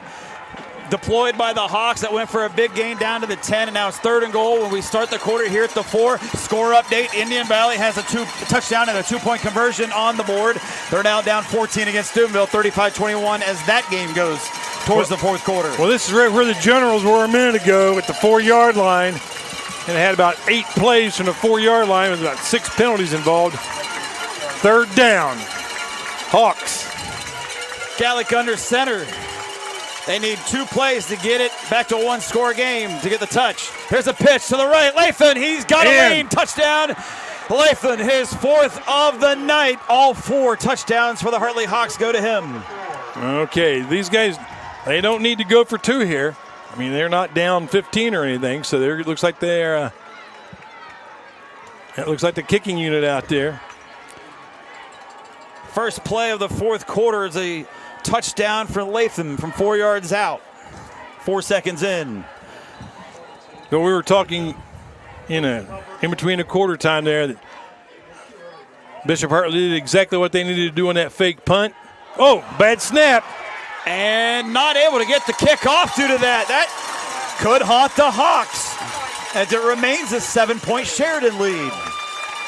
deployed by the Hawks that went for a big gain down to the 10, and now it's 3rd and goal when we start the quarter here at the 4. Score update, Indian Valley has a touchdown and a 2-point conversion on the board. They're now down 14 against Steubenville, 35-21 as that game goes towards the 4th quarter. Well, this is right where the Generals were a minute ago at the 4-yard line. And it had about 8 plays from the 4-yard line with about 6 penalties involved. 3rd down. Hawks. Gallic under center. They need 2 plays to get it back to a 1-score game to get the touch. Here's a pitch to the right. Lathan, he's got a lane. Touchdown. Lathan, his 4th of the night. All 4 touchdowns for the Hartley Hawks go to him. Okay, these guys, they don't need to go for 2 here. I mean, they're not down 15 or anything, so it looks like they're it looks like the kicking unit out there. First play of the 4th quarter is a touchdown for Latham from 4 yards out. 4 seconds in. So we were talking in between a quarter time there that Bishop Hartley did exactly what they needed to do on that fake punt. Oh, bad snap. And not able to get the kickoff due to that. That could haunt the Hawks as it remains a 7-point Sheridan lead.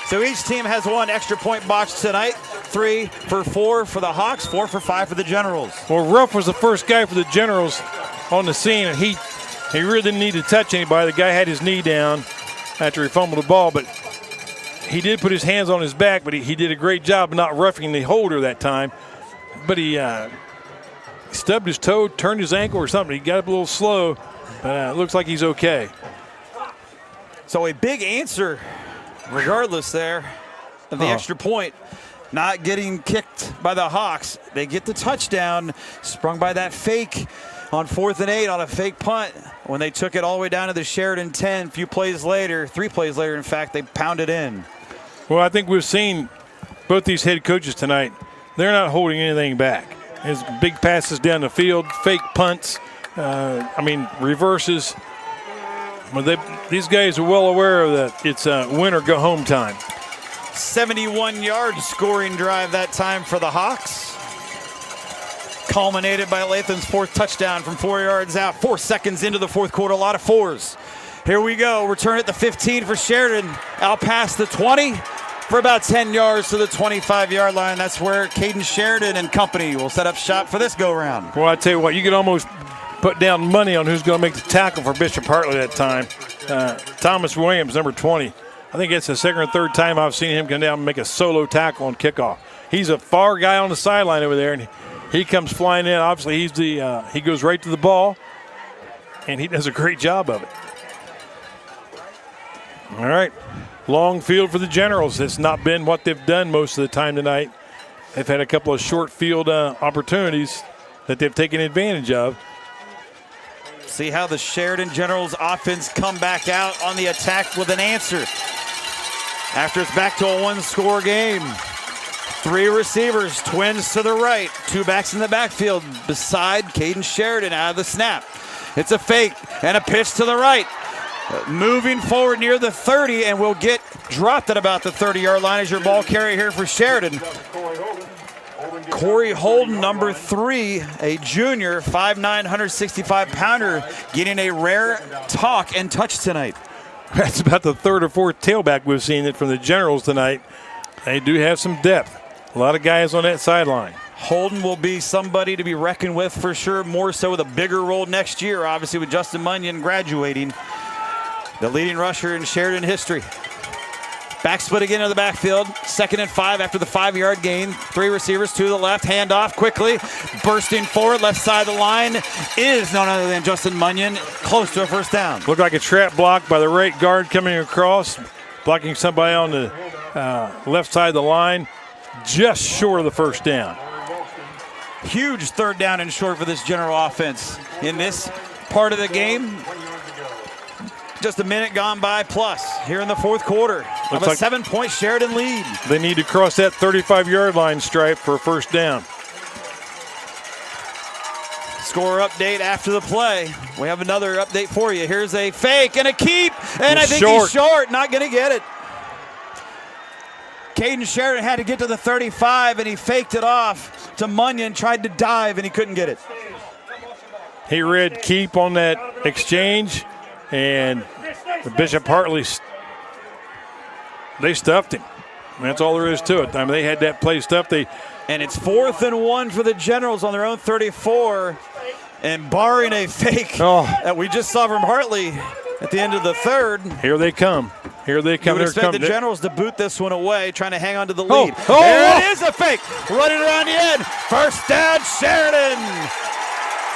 So each team has 1 extra point box tonight. 3 for 4 for the Hawks, 4 for 5 for the Generals. Well, Ruff was the first guy for the Generals on the scene, and he really didn't need to touch anybody. The guy had his knee down after he fumbled the ball, but he did put his hands on his back, but he did a great job of not roughing the holder that time. But he stubbed his toe, turned his ankle or something. He got up a little slow, but it looks like he's okay. So a big answer, regardless there, of the extra point. Not getting kicked by the Hawks. They get the touchdown, sprung by that fake on 4th and 8 on a fake punt. When they took it all the way down to the Sheridan 10, 3 plays later, in fact, they pounded in. Well, I think we've seen both these head coaches tonight. They're not holding anything back. His big passes down the field, fake punts, reverses. Well, these guys are well aware of that. It's win or go home time. 71-yard scoring drive that time for the Hawks. Culminated by Latham's 4th touchdown from 4 yards out. 4 seconds into the 4th quarter, a lot of 4s. Here we go, return at the 15 for Sheridan. Out past the 20. For about 10 yards to the 25-yard line. That's where Caden Sheridan and company will set up shop for this go-round. Well, I tell you what, you could almost put down money on who's going to make the tackle for Bishop Hartley that time. Thomas Williams, number 20. I think it's the 2nd or 3rd time I've seen him come down and make a solo tackle on kickoff. He's a far guy on the sideline over there, and he comes flying in. Obviously, he goes right to the ball, and he does a great job of it. All right. Long field for the Generals. It's not been what they've done most of the time tonight. They've had a couple of short field opportunities that they've taken advantage of. See how the Sheridan Generals offense come back out on the attack with an answer. After it's back to a 1-score game. 3 receivers, twins to the right. 2 backs in the backfield beside Caden Sheridan out of the snap. It's a fake and a pitch to the right. Moving forward near the 30 and will get dropped at about the 30-yard line as your ball carrier here for Sheridan. Corey Holden, number 3, a junior, 5'9", 165-pounder, getting a rare talk and touch tonight. That's about the third or fourth tailback we've seen it from the Generals tonight. They do have some depth. A lot of guys on that sideline. Holden will be somebody to be reckoned with for sure, more so with a bigger role next year, obviously with Justin Munyon graduating. The leading rusher in Sheridan history. Back split again in the backfield. 2nd and 5 after the 5-yard gain. 3 receivers to the left. Handoff quickly. Bursting forward. Left side of the line is none other than Justin Munyon. Close to a first down. Looked like a trap block by the right guard coming across. Blocking somebody on the left side of the line. Just short of the first down. Huge 3rd down and short for this General offense. In this part of the game, just a minute gone by plus here in the 4th quarter of a 7-point Sheridan lead. They need to cross that 35-yard line stripe for a first down. Score update after the play. We have another update for you. Here's a fake and a keep, and I think he's short, not going to get it. Caden Sheridan had to get to the 35, and he faked it off to Munyon, tried to dive, and he couldn't get it. He read keep on that exchange, and the Bishop Hartley, they stuffed him. That's all there is to it. I mean, they had that play stuffed. And it's 4th and 1 for the Generals on their own 34. And barring a fake that we just saw from Hartley at the end of the 3rd. Here they come. Here they come. You would expect the Generals to boot this one away, trying to hang on to the lead. Oh, there it is, a fake. Running around the end. First down, Sheridan.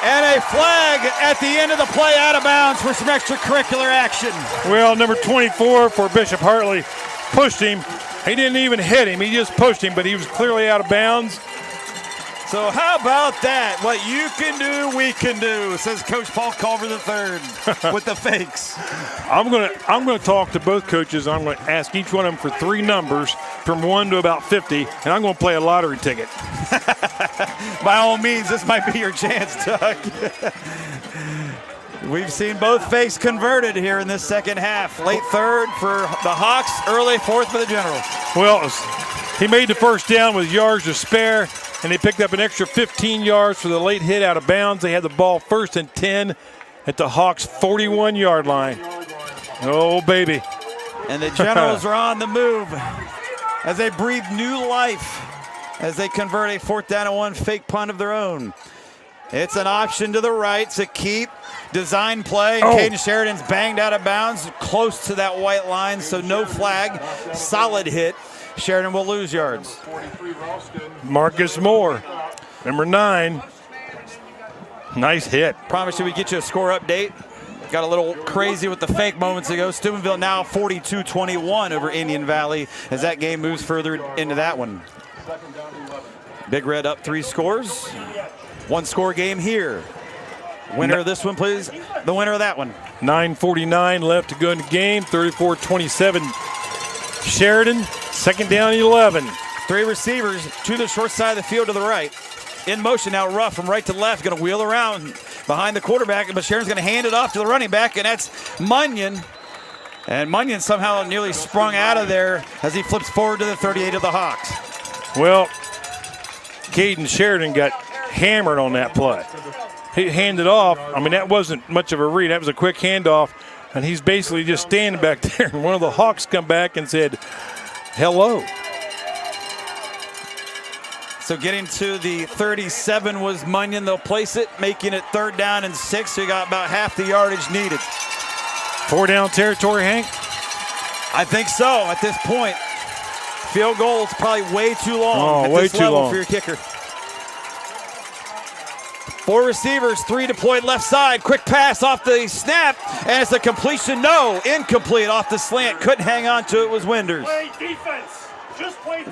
And a flag at the end of the play out of bounds for some extracurricular action. Well, number 24 for Bishop Hartley pushed him. He didn't even hit him. He just pushed him, but he was clearly out of bounds. So how about that? What you can do, we can do, says Coach Paul Culver III with the fakes. I'm gonna talk to both coaches. I'm going to ask each one of them for 3 numbers from 1 to about 50, and I'm going to play a lottery ticket. By all means, this might be your chance, Doug. We've seen both fakes converted here in this second half. Late 3rd for the Hawks, early 4th for the Generals. Well, he made the first down with yards to spare, and they picked up an extra 15 yards for the late hit out of bounds. They had the ball 1st and 10 at the Hawks' 41-yard line. Oh, baby. And the Generals are on the move as they breathe new life as they convert a 4th down and 1 fake punt of their own. It's an option to the right. It's a keep. Design play. Caden Sheridan's banged out of bounds close to that white line, so no flag. Solid hit. Sheridan will lose yards. Marcus Moore, number 9. Nice hit. Promise you we get you a score update. Got a little crazy with the fake moments ago. Steubenville now 42-21 over Indian Valley as that game moves further into that one. Big Red up 3 scores. 1-score game here. Winner of this one, please. The winner of that one. 9:49 left to go in the game. 34-27. Sheridan, 2nd down 11. 3 receivers to the short side of the field to the right. In motion now, Ruff from right to left. Going to wheel around behind the quarterback, but Sheridan's going to hand it off to the running back, and that's Munyon. And Munyon somehow nearly sprung out of there as he flips forward to the 38 of the Hawks. Well, Caden Sheridan got hammered on that play. He handed off. I mean, that wasn't much of a read. That was a quick handoff, and he's basically just standing back there. And one of the Hawks come back and said, hello. So getting to the 37 was Munyon. They'll place it, making it 3rd down and 6. So you got about half the yardage needed. 4-down territory, Hank? I think so at this point. Field goal is probably way too long at this level for your kicker. 4 receivers, 3 deployed left side. Quick pass off the snap, and it's a completion. No, incomplete off the slant. Couldn't hang on to it was Winders.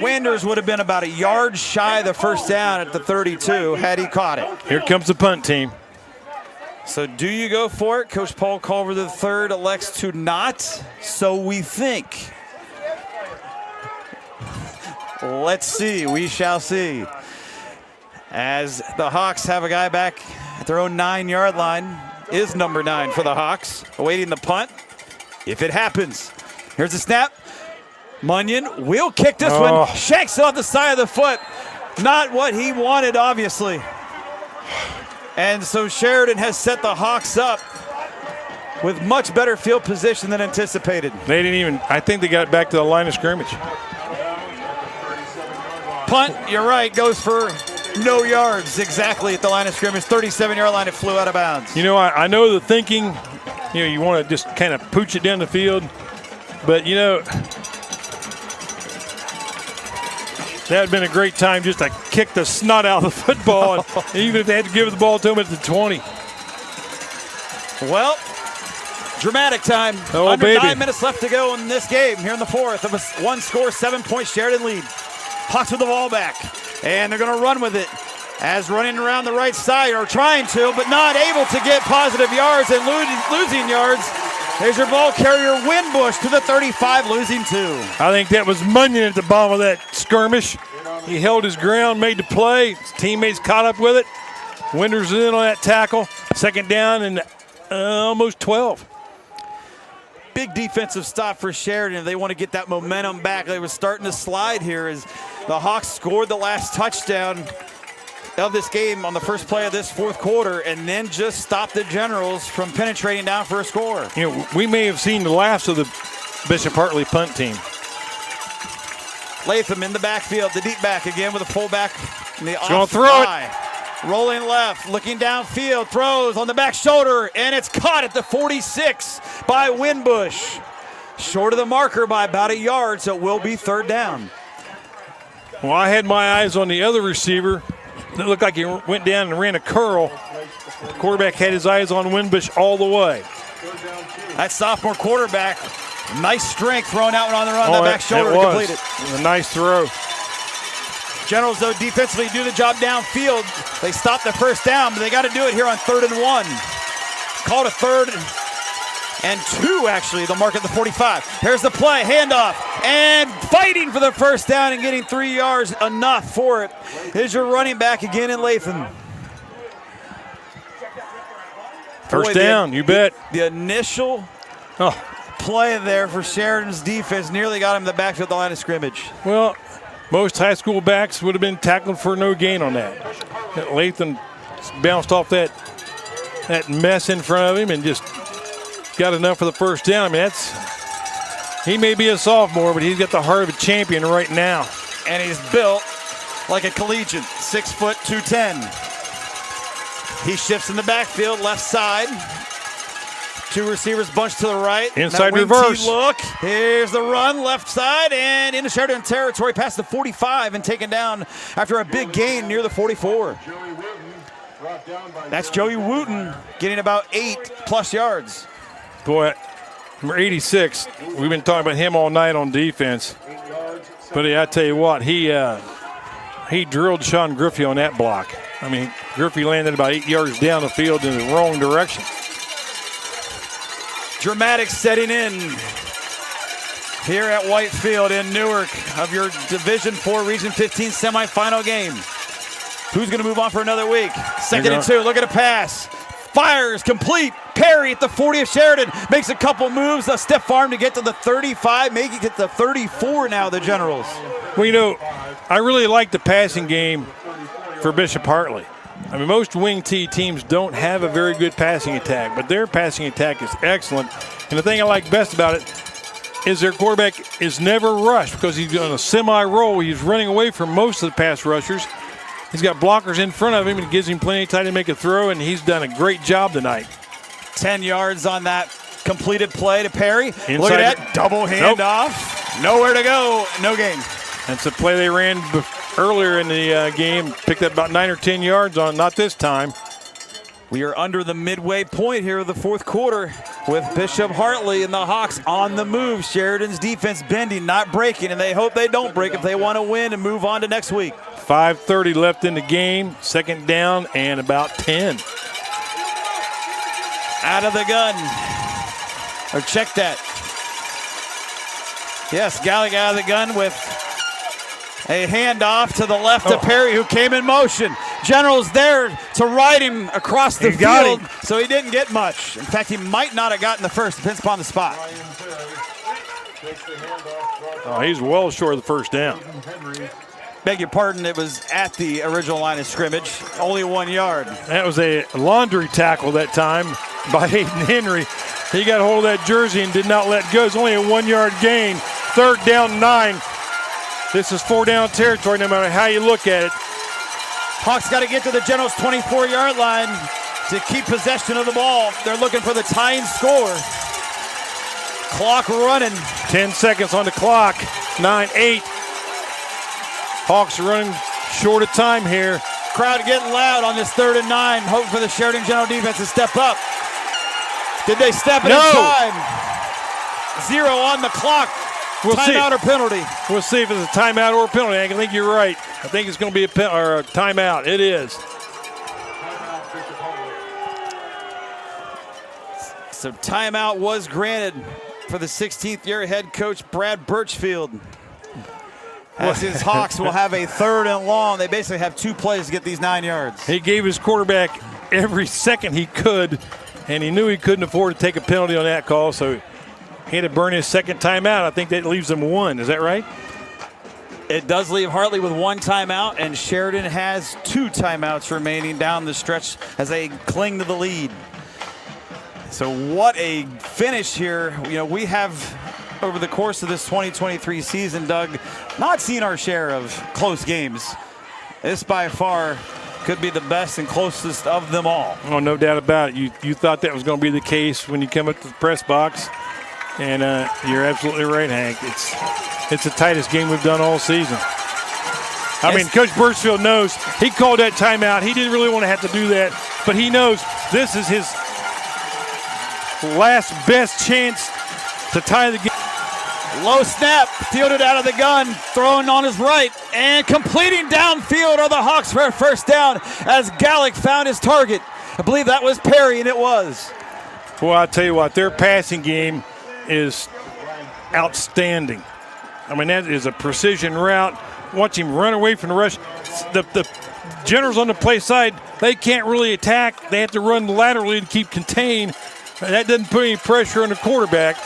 Winders would have been about a yard shy of the first down at the 32 had he caught it. Here comes the punt team. So do you go for it? Coach Paul Culver III elects to not, so we think. Let's see. We shall see. As the Hawks have a guy back at their own 9-yard line, is number 9 for the Hawks, awaiting the punt. If it happens, here's the snap. Munyon will kick this one, shanks it off the side of the foot Not what he wanted, obviously. And so Sheridan has set the Hawks up with much better field position than anticipated. They didn't even, I think they got back to the line of scrimmage. Punt, you're right, goes for no yards exactly at the line of scrimmage. 37-yard line, it flew out of bounds. You know, I know the thinking, you know, you want to just kind of pooch it down the field. But, you know, that would have been a great time just to kick the snot out of the football, and even if they had to give the ball to him at the 20. Well, dramatic time. Oh, Under baby. 9 minutes left to go in this game here in the fourth of a one-score, 7-point Sheridan lead. Hawks with the ball back, and they're going to run with it as running around the right side, or trying to, but not able to get positive yards and losing yards. There's your ball carrier, Winbush, to the 35, losing 2. I think that was Munyon at the bottom of that skirmish. He held his ground, made the play. His teammates caught up with it. Winters in on that tackle. Second down and almost 12. Big defensive stop for Sheridan. They want to get that momentum back. They were starting to slide here as the Hawks scored the last touchdown of this game on the first play of this fourth quarter, and then just stopped the Generals from penetrating down for a score. You know, we may have seen the last of the Bishop Hartley punt team. Latham in the backfield, the deep back again with a fullback. Gonna throw it. Rolling left, looking downfield, throws on the back shoulder, and it's caught at the 46 by Winbush. Short of the marker by about a yard, so it will be third down. Well, I had my eyes on the other receiver. It looked like he went down and ran a curl. The quarterback had his eyes on Winbush all the way. That sophomore quarterback, nice strength thrown out on the run, that back shoulder to complete it. A nice throw. Generals, though, defensively do the job downfield. They stop the first down, but they got to do it here on 3rd and 1. Called a 3rd and 2, actually. They'll mark at the 45. Here's the play, handoff, and fighting for the first down and getting 3 yards, enough for it. Here's your running back again in Latham. First down, you bet. The initial play there for Sheridan's defense nearly got him in the backfield, the line of scrimmage. Well, most high school backs would have been tackled for no gain on that. Latham bounced off that mess in front of him and just got enough for the first down. I mean, he may be a sophomore, but he's got the heart of a champion right now. And he's built like a collegiate, 6 foot 210. He shifts in the backfield, left side. 2 receivers bunched to the right. Inside reverse. Look, here's the run, left side, and into Sheridan territory, past the 45 and taken down after a big gain near the 44. That's Joey Wooten getting about 8+ yards. Boy, number 86, we've been talking about him all night on defense. But I tell you what, he drilled Sean Griffey on that block. I mean, Griffey landed about 8 yards down the field in the wrong direction. Dramatic setting in here at Whitefield in Newark of your Division IV Region 15 semifinal game. Who's going to move on for another week? 2nd and 2, look at a pass. Fires, complete. Perry at the 40 of Sheridan makes a couple moves. A stiff arm to get to the 35, making it the 34 now, the Generals. Well, you know, I really like the passing game for Bishop Hartley. I mean, most wing T teams don't have a very good passing attack, but their passing attack is excellent. And the thing I like best about it is their quarterback is never rushed because he's on a semi-roll. He's running away from most of the pass rushers. He's got blockers in front of him, and it gives him plenty of time to make a throw, and he's done a great job tonight. 10 yards on that completed play to Perry. Inside. Look at that, double handoff. Nowhere to go, no gain. That's the play they ran earlier in the game. Picked up about 9 or 10 yards on, not this time. We are under the midway point here of the fourth quarter with Bishop Hartley and the Hawks on the move. Sheridan's defense bending, not breaking, and they hope they don't break if they want to win and move on to next week. 5:30 left in the game, 2nd down and about 10. Out of the gun. Or check that. Yes, Gallagher out of the gun with a handoff to the left of Perry, who came in motion. General's there to ride him across the field, so he didn't get much. In fact, he might not have gotten the first. Depends upon the spot. Oh, he's well short of the first down. beg your pardon, it was at the original line of scrimmage. Only 1 yard. That was a laundry tackle that time by Hayden Henry. He got hold of that jersey and did not let go. It's only a 1 yard gain. 3rd down 9. This is 4 down territory no matter how you look at it. Hawks got to get to the Generals' 24-yard line to keep possession of the ball. They're looking for the tying score. Clock running. 10 seconds on the clock. 9-8. Hawks running short of time here. Crowd getting loud on this 3rd and 9. Hoping for the Sheridan General defense to step up. Did they step it in time? 0 on the clock. We'll timeout or penalty? We'll see if it's a timeout or a penalty. I think you're right. I think it's going to be a timeout. It is. So timeout was granted for the 16th-year head coach Brad Birchfield. As his Hawks will have a 3rd and long. They basically have 2 plays to get these 9 yards. He gave his quarterback every second he could, and he knew he couldn't afford to take a penalty on that call, so he had to burn his 2nd timeout. I think that leaves them 1. Is that right? It does leave Hartley with 1 timeout, and Sheridan has 2 timeouts remaining down the stretch as they cling to the lead. So what a finish here. You know, we have, over the course of this 2023 season, Doug, not seen our share of close games. This by far could be the best and closest of them all. Oh, no doubt about it. You thought that was going to be the case when you come up to the press box, and you're absolutely right, Hank. It's the tightest game we've done all season. I mean, Coach Birchfield knows he called that timeout. He didn't really want to have to do that, but he knows this is his last best chance to tie the game. Low snap, fielded out of the gun, thrown on his right, and completing downfield are the Hawks for a 1st down as Gallick found his target. I believe that was Perry, and it was. Well, I'll tell you what, their passing game is outstanding. I mean, that is a precision route. Watch him run away from the rush. The Generals on the play side, they can't really attack. They have to run laterally to keep contained. That doesn't put any pressure on the quarterback.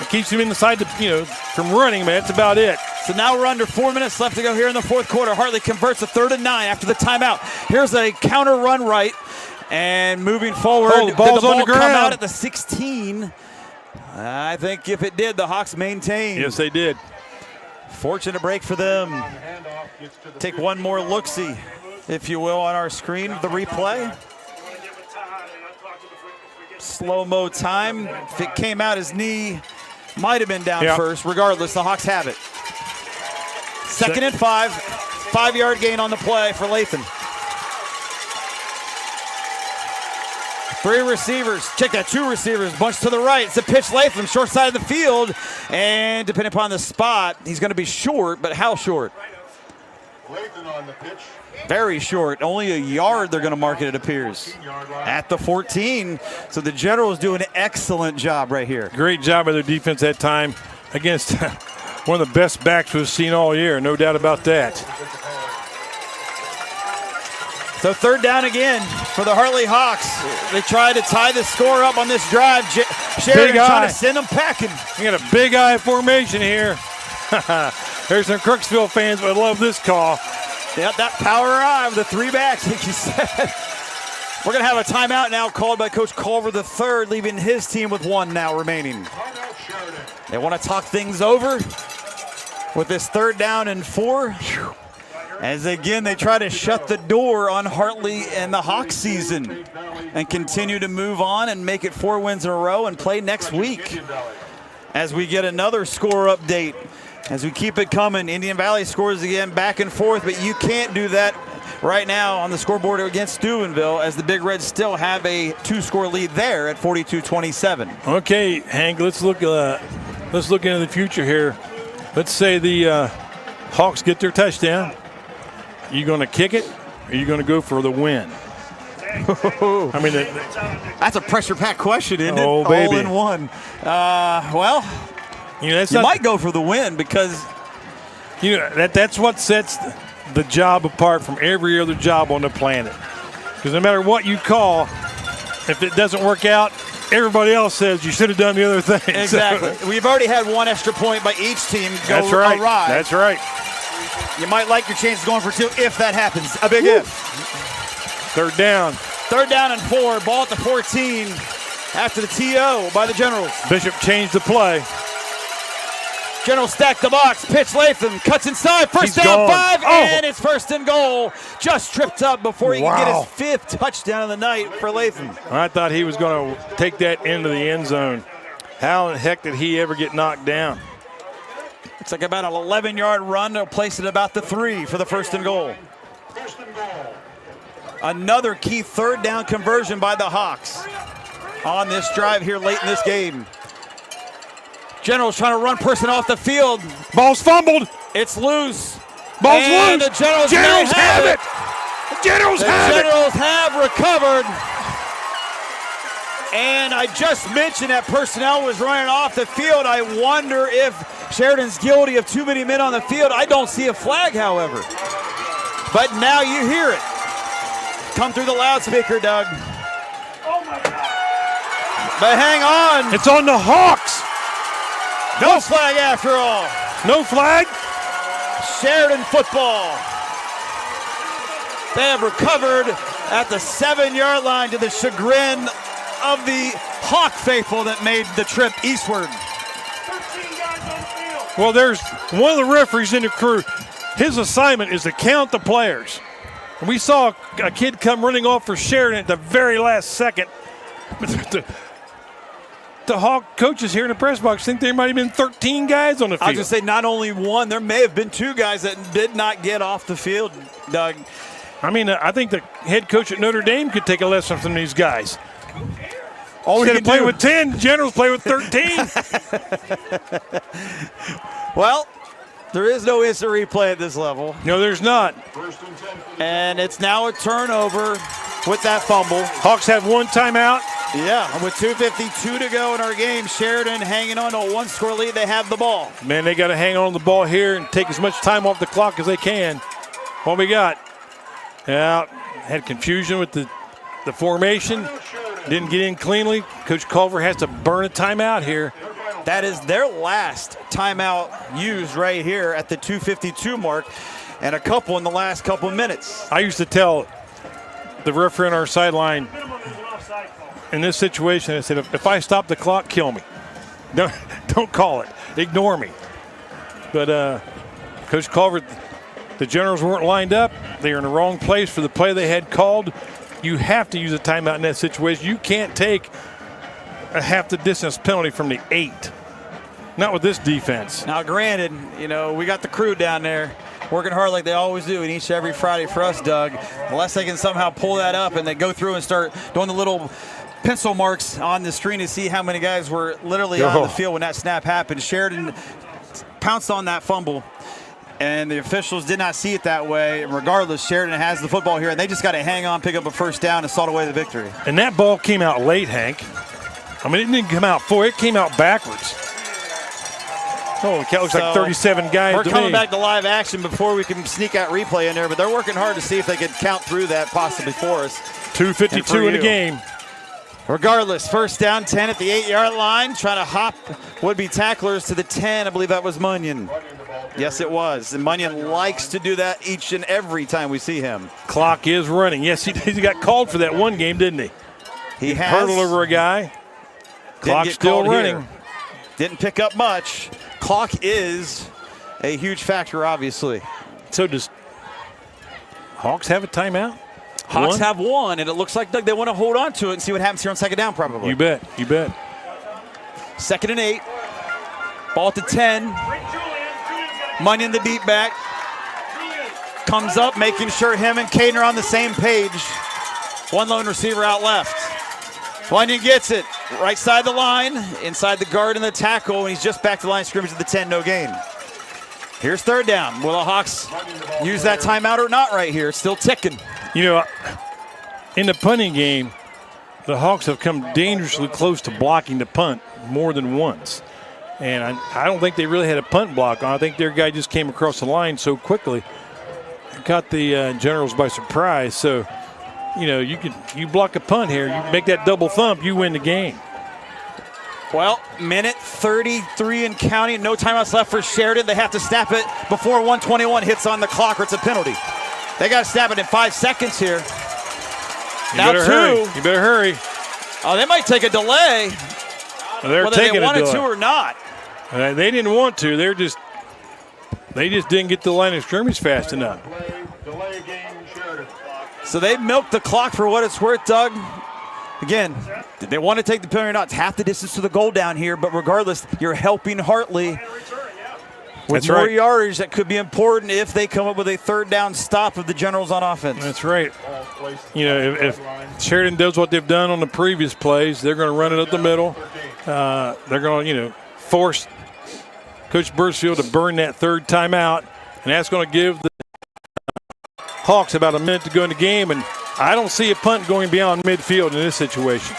It keeps him inside from running, man. That's about it. So now we're under 4 minutes left to go here in the 4th quarter. Hartley converts a 3rd and 9 after the timeout. Here's a counter run right, and moving forward. Oh, the ball's did the on ball the ground. come out at the 16? I think if it did, the Hawks maintained. Yes, they did. Fortunate break for them. Take one more look-see, if you will, on our screen of the replay. Slow-mo time. If it came out, his knee might have been down first. Regardless, the Hawks have it. 2nd and 5. 5-yard gain on the play for Latham. 3 receivers. Check that, 2 receivers. Bunch to the right. It's a pitch Latham, short side of the field. And depending upon the spot, he's going to be short, but how short? Latham on the pitch. Very short. Only a yard they're going to mark it, it appears. At the 14. So the Generals do an excellent job right here. Great job by their defense that time against one of the best backs we've seen all year. No doubt about that. So 3rd down again for the Hartley Hawks. They try to tie the score up on this drive. Sheridan trying to send them packing. We got a big eye formation here. There's some Crooksville fans that love this call. Yeah, that power eye with the 3 backs, like you said. We're going to have a timeout now called by Coach Culver III, leaving his team with 1 now remaining. They want to talk things over with this 3rd down and 4. As again, they try to shut the door on Hartley and the Hawks season and continue to move on and make it 4 wins in a row and play next week. As we get another score update. As we keep it coming, Indian Valley scores again back and forth, but you can't do that right now on the scoreboard against Steubenville as the Big Reds still have a 2-score lead there at 42-27. Okay, Hank, let's look into the future here. Let's say the Hawks get their touchdown. Are you going to kick it, or are you going to go for the win? I mean, that's a pressure-packed question, isn't it? Oh, baby. All in one. Well, you might go for the win because that's what sets the job apart from every other job on the planet. Because no matter what you call, if it doesn't work out, everybody else says you should have done the other thing. Exactly. We've already had 1 extra point by each team go That's right. awry. That's right. You might like your chances going for 2 if that happens. A big if. Third down. 3rd down and 4. Ball at the 14 after the TO by the Generals. Bishop changed the play. Generals stack the box. Pitch Latham. Cuts inside. First He's down, gone. 5. Oh. And it's 1st and goal. Just tripped up before he can get Wow. his 5th touchdown of the night for Latham. I thought he was going to take that into the end zone. How in the heck did he ever get knocked down? It's like about an 11-yard run. They'll place it about the 3 for the 1st and goal. Another key 3rd down conversion by the Hawks on this drive here late in this game. Generals trying to run person off the field. Ball's fumbled. It's loose. Ball's and loose. The Generals have it. Generals The have Generals have recovered. And I just mentioned that personnel was running off the field. I wonder if Sheridan's guilty of too many men on the field. I don't see a flag, however. But now you hear it. Come through the loudspeaker, Doug. Oh my God. But hang on. It's on the Hawks. No flag after all. No flag. Sheridan football. They have recovered at the 7-yard line to the chagrin of the Hawk faithful that made the trip eastward. Well, there's one of the referees in the crew. His assignment is to count the players. And we saw a kid come running off for Sheridan at the very last second. The Hawk coaches here in the press box think there might have been 13 guys on the field. I was just say not only one, there may have been 2 guys that did not get off the field, Doug. I mean, I think the head coach at Notre Dame could take a lesson from these guys. All we got to play with 10, Generals play with 13. Well, there is no instant replay at this level. No, there's not. And it's now a turnover with that fumble. Hawks have 1 timeout. Yeah, with 2:52 to go in our game, Sheridan hanging on to a 1-score lead. They have the ball. Man, they got to hang on to the ball here and take as much time off the clock as they can. What we got? Yeah, had confusion with the formation. Didn't get in cleanly. Coach Culver has to burn a timeout here. That is their last timeout used right here at the 2:52 mark, and a couple in the last couple minutes. I used to tell the referee on our sideline in this situation, I said, if I stop the clock, kill me. Don't call it. Ignore me. But Coach Culver, the Generals weren't lined up. They were in the wrong place for the play they had called. You have to use a timeout in that situation. You can't take a half the distance penalty from the 8. Not with this defense. Now, granted, you know, we got the crew down there working hard like they always do, and each and every Friday for us, Doug. Unless they can somehow pull that up and they go through and start doing the little pencil marks on the screen to see how many guys were literally on the field when that snap happened. Sheridan pounced on that fumble, and the officials did not see it that way. And regardless, Sheridan has the football here, and they just got to hang on, pick up a 1st down, and salt away the victory. And that ball came out late, Hank. I mean, it didn't come out forward. It came out backwards. Oh, it looks like 37 guys. We're coming back to live action before we can sneak out replay in there, but they're working hard to see if they could count through that possibly for us. 2:52 in the game. Regardless, 1st down, 10 at the 8-yard line. Trying to hop would-be tacklers to the 10. I believe that was Munyon. Yes, it was. And Munyon likes to do that each and every time we see him. Clock is running. Yes, he got called for that one game, didn't he? He has. Hurdled over a guy. Clock still running. Here. Didn't pick up much. Clock is a huge factor, obviously. So does Hawks have a timeout? Hawks have 1, and it looks like, Doug, they want to hold on to it and see what happens here on 2nd down, probably. You bet. You bet. 2nd and 8. Ball at the 10. Munyon, the deep back. Comes up, making sure him and Caden are on the same page. One lone receiver out left. Munyon gets it. Right side of the line, inside the guard and the tackle, and he's just back to the line of scrimmage at the 10, no gain. Here's 3rd down. Will the Hawks use that timeout or not right here? It's still ticking. You know, in the punting game, the Hawks have come dangerously close to blocking the punt more than once. And I don't think they really had a punt block on. I think their guy just came across the line so quickly. Caught the Generals by surprise. So, you know, you block a punt here, you make that double thump, you win the game. Well, minute 33 and counting. No timeouts left for Sheridan. They have to snap it before 1:21 hits on the clock or it's a penalty. They got to snap it in 5 seconds here. Now two. You better hurry. Oh, they might take a delay. They're whether taking they wanted a delay. to or not. They didn't want to. They just didn't get the line of scrimmage fast enough. Delay game, Sheridan. So they milked the clock for what it's worth, Doug. Again, did they want to take the penalty or not? It's half the distance to the goal down here, but regardless, you're helping Hartley with That's more right. yardage that could be important if they come up with a third down stop of the Generals on offense. That's right. You know, if Sheridan does what they've done on the previous plays, they're going to run it up the middle. They're going to, force Coach Burrsfield to burn that third timeout, and that's going to give the Hawks about a minute to go in the game, and I don't see a punt going beyond midfield in this situation.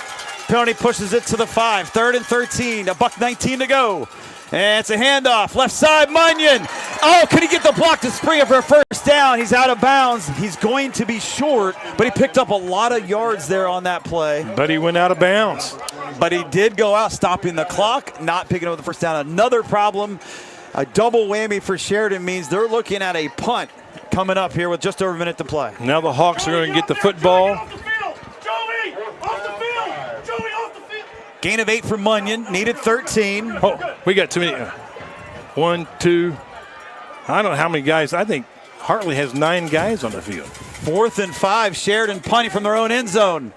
Penalty pushes it to the 5. 3rd and 13. $1:19 to go. And it's a handoff. Left side, Munyon. Oh, could he get the block to Springer for a first down? He's out of bounds. He's going to be short, but he picked up a lot of yards there on that play. But he went out of bounds. But he did go out, stopping the clock, not picking up the first down. Another problem, a double whammy for Sheridan means they're looking at a punt coming up here with just over a minute to play. Now the Hawks are going to get the football. Gain of 8 for Munyon, needed 13. Oh, we got too many. 1, 2. I don't know how many guys. I think Hartley has 9 guys on the field. 4th and 5, Sheridan punting from their own end zone.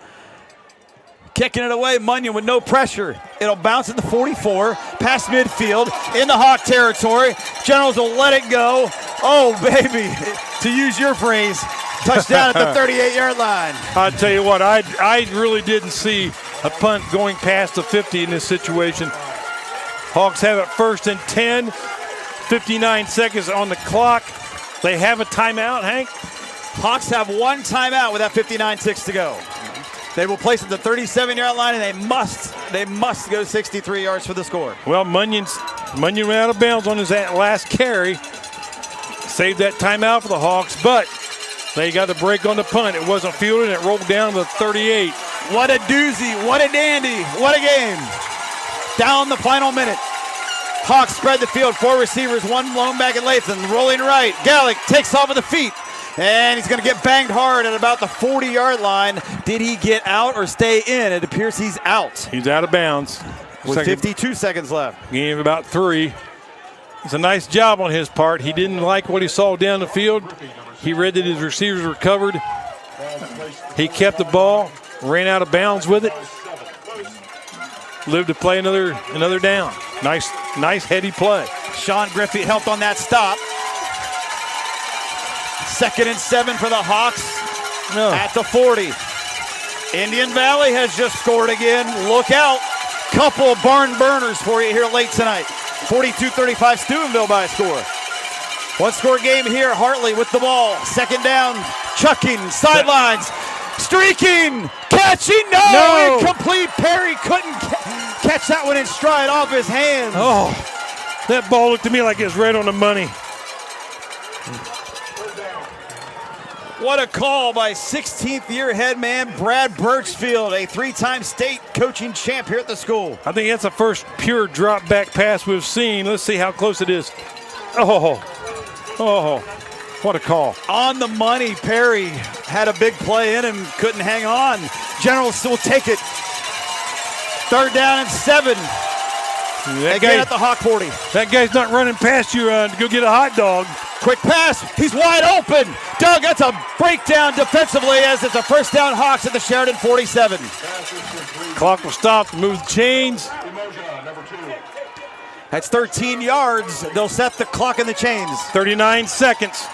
Kicking it away, Munyon with no pressure. It'll bounce at the 44, past midfield, in the Hawk territory. Generals will let it go. Oh, baby, to use your phrase, touchdown at the 38-yard line. I'll tell you what, I really didn't see a punt going past the 50 in this situation. Hawks have it 1st and 10, 59 seconds on the clock. They have a timeout, Hank? Hawks have one timeout with that 59-6 to go. They will place it at the 37-yard line, and they must go 63 yards for the score. Well, Munyon went out of bounds on his last carry. Saved that timeout for the Hawks, but they got a break on the punt. It wasn't fielded, and it rolled down to 38. What a doozy, what a dandy, what a game. Down the final minute. Hawks spread the field, 4 receivers, 1 blown back at Latham, rolling right. Gallick takes off with the feet, and he's going to get banged hard at about the 40-yard line. Did he get out or stay in? It appears he's out. He's out of bounds. With 52 seconds left. Gain of about 3. It's a nice job on his part. He didn't like what he saw down the field. He read that his receivers were covered. He kept the ball, ran out of bounds with it. Lived to play another down. Nice heady play. Sean Griffey helped on that stop. 2nd and 7 for the Hawks at the 40. Indian Valley has just scored again. Look out. Couple of barn burners for you here late tonight. 42-35 Steubenville by a score. One-score game here. Hartley with the ball. 2nd down. Chucking. Sidelines. Streaking. Catching. No. Incomplete. Perry couldn't catch that one in stride off his hands. Oh, that ball looked to me like it was right on the money. What a call by 16th-year head man Brad Birchfield, a 3-time state coaching champ here at the school. I think that's the first pure drop back pass we've seen. Let's see how close it is. Oh, what a call. On the money, Perry had a big play in him, couldn't hang on. Generals still take it. 3rd down and 7. Again at the Hawk 40. That guy's not running past you to go get a hot dog. Quick pass, he's wide open. Doug, that's a breakdown defensively as it's a 1st down Hawks at the Sheridan 47. Clock will stop to move the chains. That's 13 yards. They'll set the clock in the chains. 39 seconds.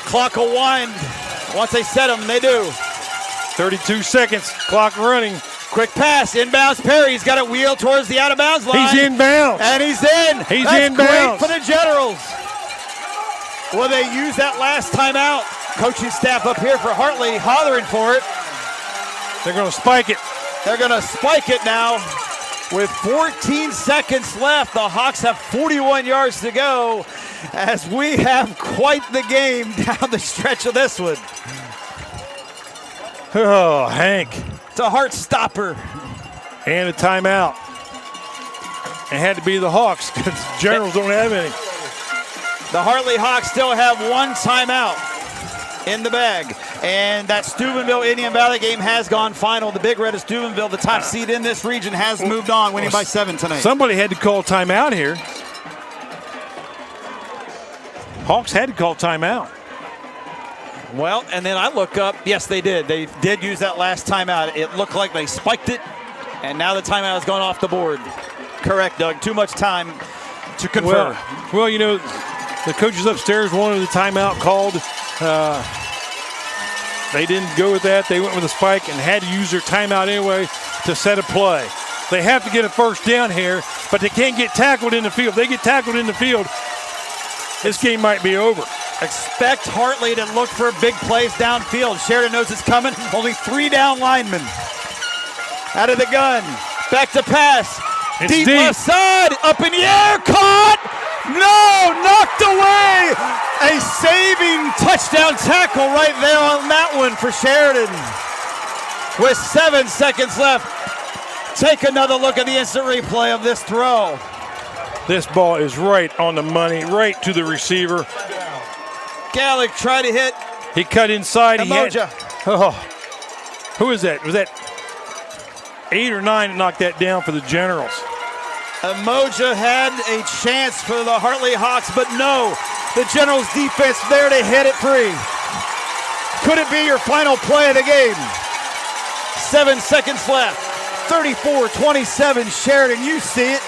Clock will wind. Once they set them, they do. 32 seconds, clock running. Quick pass, inbounds Perry. He's got it wheeled towards the out-of-bounds line. He's inbounds. And he's in. He's That's inbounds. great for the Generals. Will they use that last timeout? Coaching staff up here for Hartley hollering for it. They're going to spike it. They're going to spike it now. With 14 seconds left, the Hawks have 41 yards to go as we have quite the game down the stretch of this one. Oh, Hank. It's a heart stopper. and a timeout. It had to be the Hawks because Generals don't have any. The Hartley Hawks still have one timeout in the bag. And that Steubenville Indian Valley game has gone final. The Big Red of Steubenville, the top seed in this region, has moved on, winning by 7 tonight. Somebody had to call timeout here. Hawks had to call timeout. Well, and then I look up. Yes, they did. They did use that last timeout. It looked like they spiked it, and now the timeout has gone off the board. Correct, Doug. Too much time to confer. Well, you know, the coaches upstairs wanted the timeout called. They didn't go with that. They went with a spike and had to use their timeout anyway to set a play. They have to get a first down here, but they can't get tackled in the field. If they get tackled in the field, this game might be over. Expect Hartley to look for big plays downfield. Sheridan knows it's coming. Only 3 down linemen. Out of the gun. Back to pass. It's Deep deep. left side. Up in the air. Caught. No. Knocked away. A saving touchdown tackle right there on that one for Sheridan. With 7 seconds left. Take another look at the instant replay of this throw. This ball is right on the money, right to the receiver. Gallick tried to hit He cut inside. Emoja. Who is that? Was that 8 or 9 that knocked that down for the Generals? Emoja had a chance for the Hartley Hawks, but no. The Generals defense there to hit it free. Could it be your final play of the game? 7 seconds left. 34-27 Sheridan. You see it.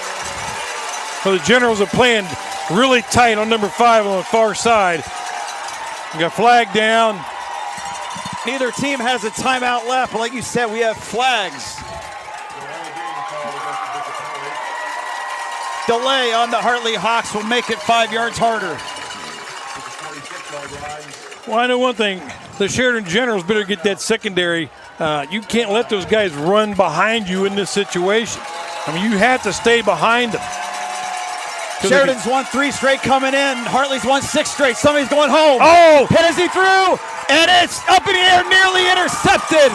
So the Generals are playing really tight on number 5 on the far side. We got flag down. Neither team has a timeout left, but like you said, we have flags. Delay on the Hartley Hawks will make it 5 yards harder. Well, I know one thing. The Sheridan Generals better get that secondary. You can't let those guys run behind you in this situation. I mean, you have to stay behind them. Sheridan's won 3 straight coming in. Hartley's won 6 straight. Somebody's going home. Oh! Hit as he threw, and it's up in the air, nearly intercepted.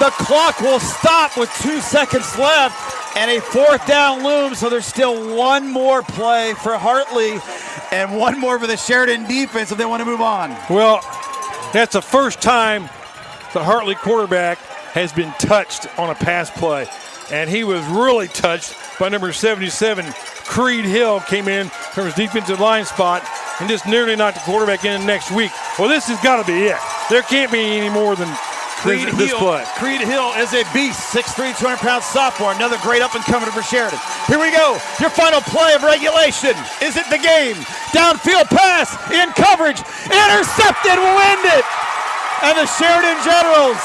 The clock will stop with 2 seconds left, and a 4th down looms, so there's still one more play for Hartley and one more for the Sheridan defense if they want to move on. Well, that's the first time the Hartley quarterback has been touched on a pass play, and he was really touched by number 77. Creed Hill came in from his defensive line spot and just nearly knocked the quarterback in next week. Well, this has got to be it. There can't be any more than this play. Creed Hill is a beast, 6'3", 200-pound sophomore. Another great up-and-comer for Sheridan. Here we go. Your final play of regulation. Is it the game? Downfield pass, in coverage, intercepted, will end it. And the Sheridan Generals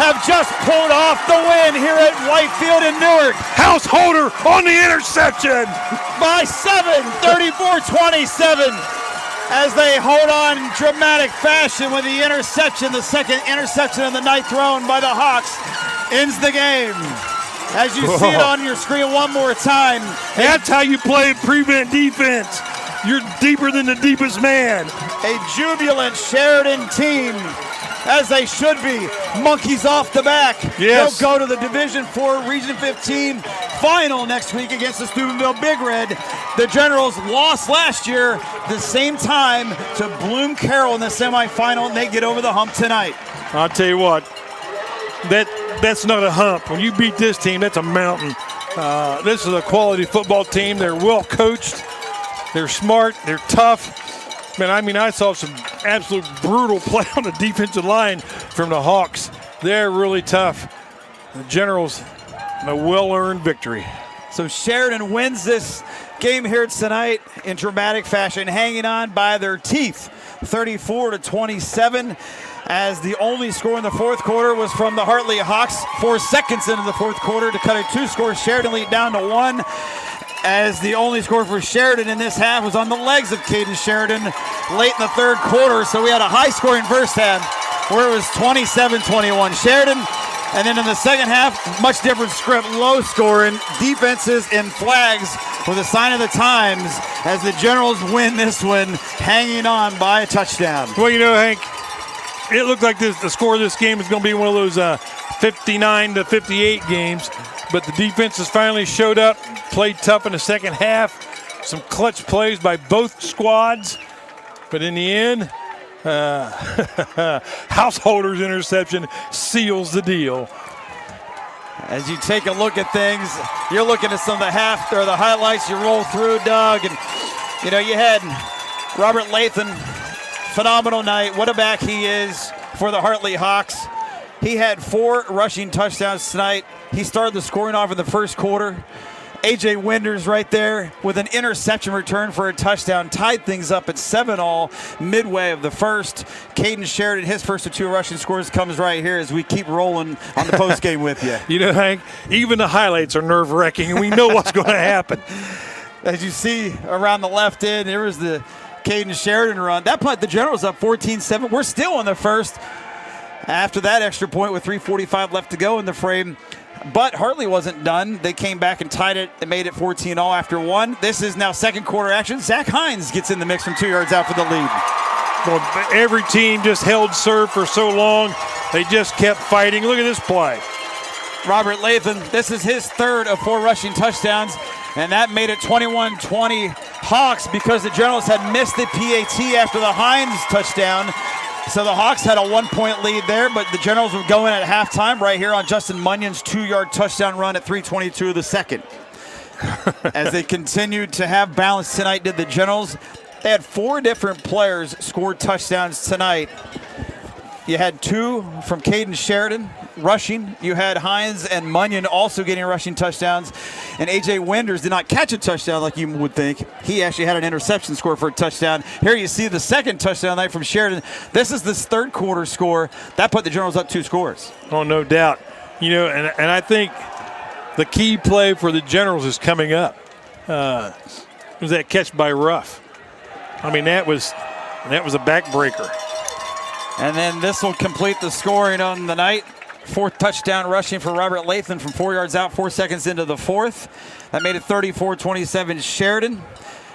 have just pulled off the win here at Whitefield in Newark. Householder on the interception. By 7, 34-27. As they hold on in dramatic fashion with the interception, the second interception of the night thrown by the Hawks ends the game. As you see it on your screen one more time. That's how you play prevent defense. You're deeper than the deepest man. A jubilant Sheridan team, as they should be. Monkeys off the back. Yes. They'll go to the Division IV Region 15 final next week against the Steubenville Big Red. The Generals lost last year the same time to Bloom Carroll in the semifinal, and they get over the hump tonight. I'll tell you what, that's not a hump. When you beat this team, that's a mountain. This is a quality football team. They're well coached. They're smart. They're tough. Man, I mean, I saw some absolute brutal play on the defensive line from the Hawks. They're really tough. The Generals, a well-earned victory. So Sheridan wins this game here tonight in dramatic fashion, hanging on by their teeth, 34-27. As the only score in the fourth quarter was from the Hartley Hawks. 4 seconds into the fourth quarter to cut a 2-score Sheridan lead down to 1. As the only score for Sheridan in this half was on the legs of Caden Sheridan late in the third quarter. So we had a high-scoring first half where it was 27-21 Sheridan. And then in the second half, much different script, low-scoring, defenses and flags were the sign of the times as the Generals win this one, hanging on by a touchdown. Well, you know, Hank, it looked like the score of this game is going to be one of those 59-58 games. but the defense has finally showed up, played tough in the second half. Some clutch plays by both squads, but in the end, Householder's interception seals the deal. As you take a look at things, you're looking at some of the highlights you roll through, Doug, and you know, you had Robert Lathan, phenomenal night. What a back he is for the Hartley Hawks. He had 4 rushing touchdowns tonight. He started the scoring off in the first quarter. A.J. Winders right there with an interception return for a touchdown, tied things up at 7-all midway of the first. Caden Sheridan, his first of 2 rushing scores, comes right here as we keep rolling on the postgame with you. You know, Hank, even the highlights are nerve-wracking, and we know what's going to happen. As you see around the left end, there was the Caden Sheridan run. That put the Generals up 14-7. We're still in the first. After that extra point with 3:45 left to go in the frame. But Hartley wasn't done. They came back and tied it. They made it 14-all after 1. This is now second quarter action. Zach Hines gets in the mix from 2 yards out for the lead. Well, every team just held serve for so long. They just kept fighting. Look at this play. Robert Lathan, this is his 3rd of 4 rushing touchdowns, and that made it 21-20 Hawks because the Generals had missed the PAT after the Hines touchdown. So the Hawks had a 1-point lead there, but the Generals would go in at halftime right here on Justin Munyon's 2-yard touchdown run at 3:22 of the second. As they continued to have balance tonight, did the Generals. They had 4 different players score touchdowns tonight. You had 2 from Caden Sheridan rushing. You had Hines and Munyon also getting rushing touchdowns. And A.J. Winders did not catch a touchdown like you would think. He actually had an interception score for a touchdown. Here you see the second touchdown night from Sheridan. This is this 3rd quarter score. That put the Generals up 2 scores. Oh, no doubt. You know, and I think the key play for the Generals is coming up. Was that catch by Ruff. I mean, that was a backbreaker. And then this will complete the scoring on the night. 4th touchdown rushing for Robert Lathan from 4 yards out, 4 seconds into the 4th. That made it 34-27 Sheridan.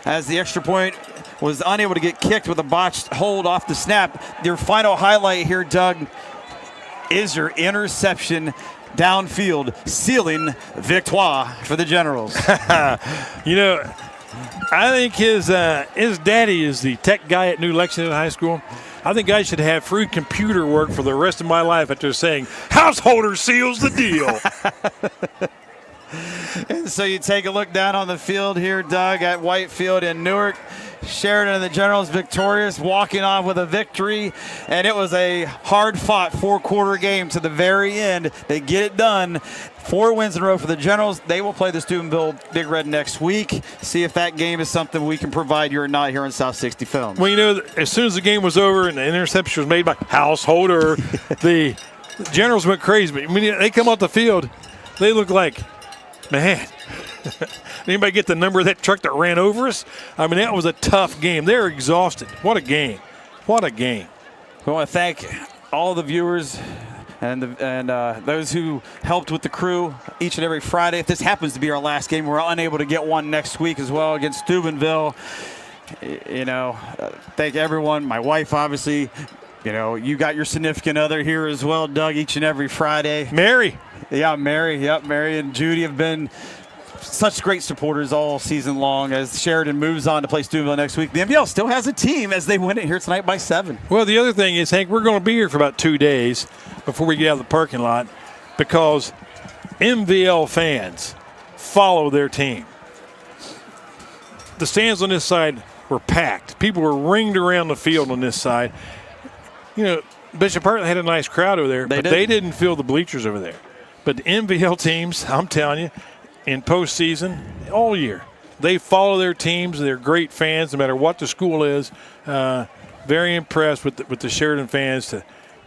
As the extra point was unable to get kicked with a botched hold off the snap. Your final highlight here, Doug, is your interception downfield, sealing victoire for the Generals. You know, I think his daddy is the tech guy at New Lexington High School. I think I should have free computer work for the rest of my life after saying, Householder seals the deal. And so you take a look down on the field here, Doug, at Whitefield in Newark. Sheridan and the Generals victorious, walking off with a victory. And it was a hard-fought 4-quarter game to the very end. They get it done. 4 wins in a row for the Generals. They will play the Steubenville Big Red next week. See if that game is something we can provide you or not here on South 60 Films. Well, you know, as soon as the game was over and the interception was made by Householder, the Generals went crazy. But when they come off the field, they look like, man, anybody get the number of that truck that ran over us? I mean, that was a tough game. They're exhausted. What a game. What a game. We want to thank all the viewers and those who helped with the crew each and every Friday. If this happens to be our last game, we're unable to get one next week as well against Steubenville. You know, thank everyone. My wife, obviously. You know, you got your significant other here as well, Doug, each and every Friday. Mary. Yeah, Mary. Yep, Mary and Judy have been such great supporters all season long as Sheridan moves on to play Steubenville next week. The MVL still has a team as they win it here tonight by 7. Well, the other thing is, Hank, we're going to be here for about 2 days before we get out of the parking lot because MVL fans follow their team. The stands on this side were packed. People were ringed around the field on this side. You know, Bishop Hartley had a nice crowd over there, but they didn't fill the bleachers over there. But the MVL teams, I'm telling you, in postseason, all year, they follow their teams. They're great fans no matter what the school is. Very impressed with the Sheridan fans to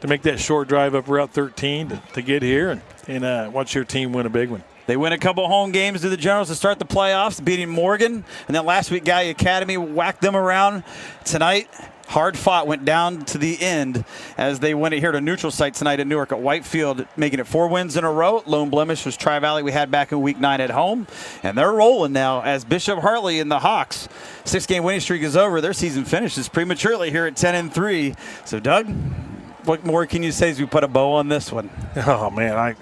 make that short drive up Route 13 to get here and watch your team win a big one. They win a couple home games to the Generals to start the playoffs, beating Morgan. And then last week, Guy Academy whacked them around. Tonight, hard fought, went down to the end as they went here to neutral site tonight in Newark at Whitefield, making it 4 wins in a row. Lone blemish was Tri-Valley we had back in week 9 at home. And they're rolling now as Bishop Hartley and the Hawks. 6-game winning streak is over. Their season finishes prematurely here at 10-3. So, Doug, what more can you say as we put a bow on this one? Oh, man,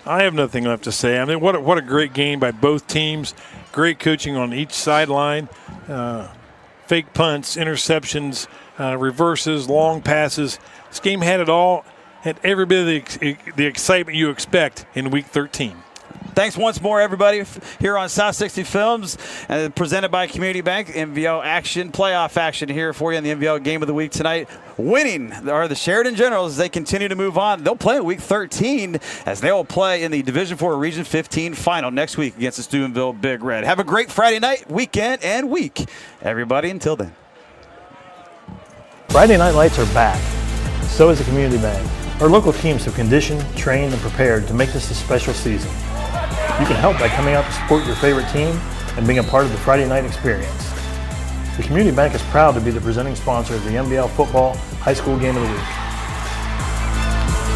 I have nothing left to say. I mean, what a great game by both teams. Great coaching on each sideline. Fake punts, interceptions, reverses, long passes. This game had it all. Had every bit of the excitement you expect in Week 13. Thanks once more, everybody, here on South 60 Films, presented by Community Bank. MVO action, playoff action here for you in the MVO Game of the Week tonight. Winning are the Sheridan Generals as they continue to move on. They'll play in Week 13 as they will play in the Division IV Region 15 final next week against the Steubenville Big Red. Have a great Friday night, weekend, and week, everybody. Until then. Friday Night Lights are back. So is the Community Bank. Our local teams have conditioned, trained, and prepared to make this a special season. You can help by coming out to support your favorite team and being a part of the Friday night experience. The Community Bank is proud to be the presenting sponsor of the MBL Football High School Game of the Week.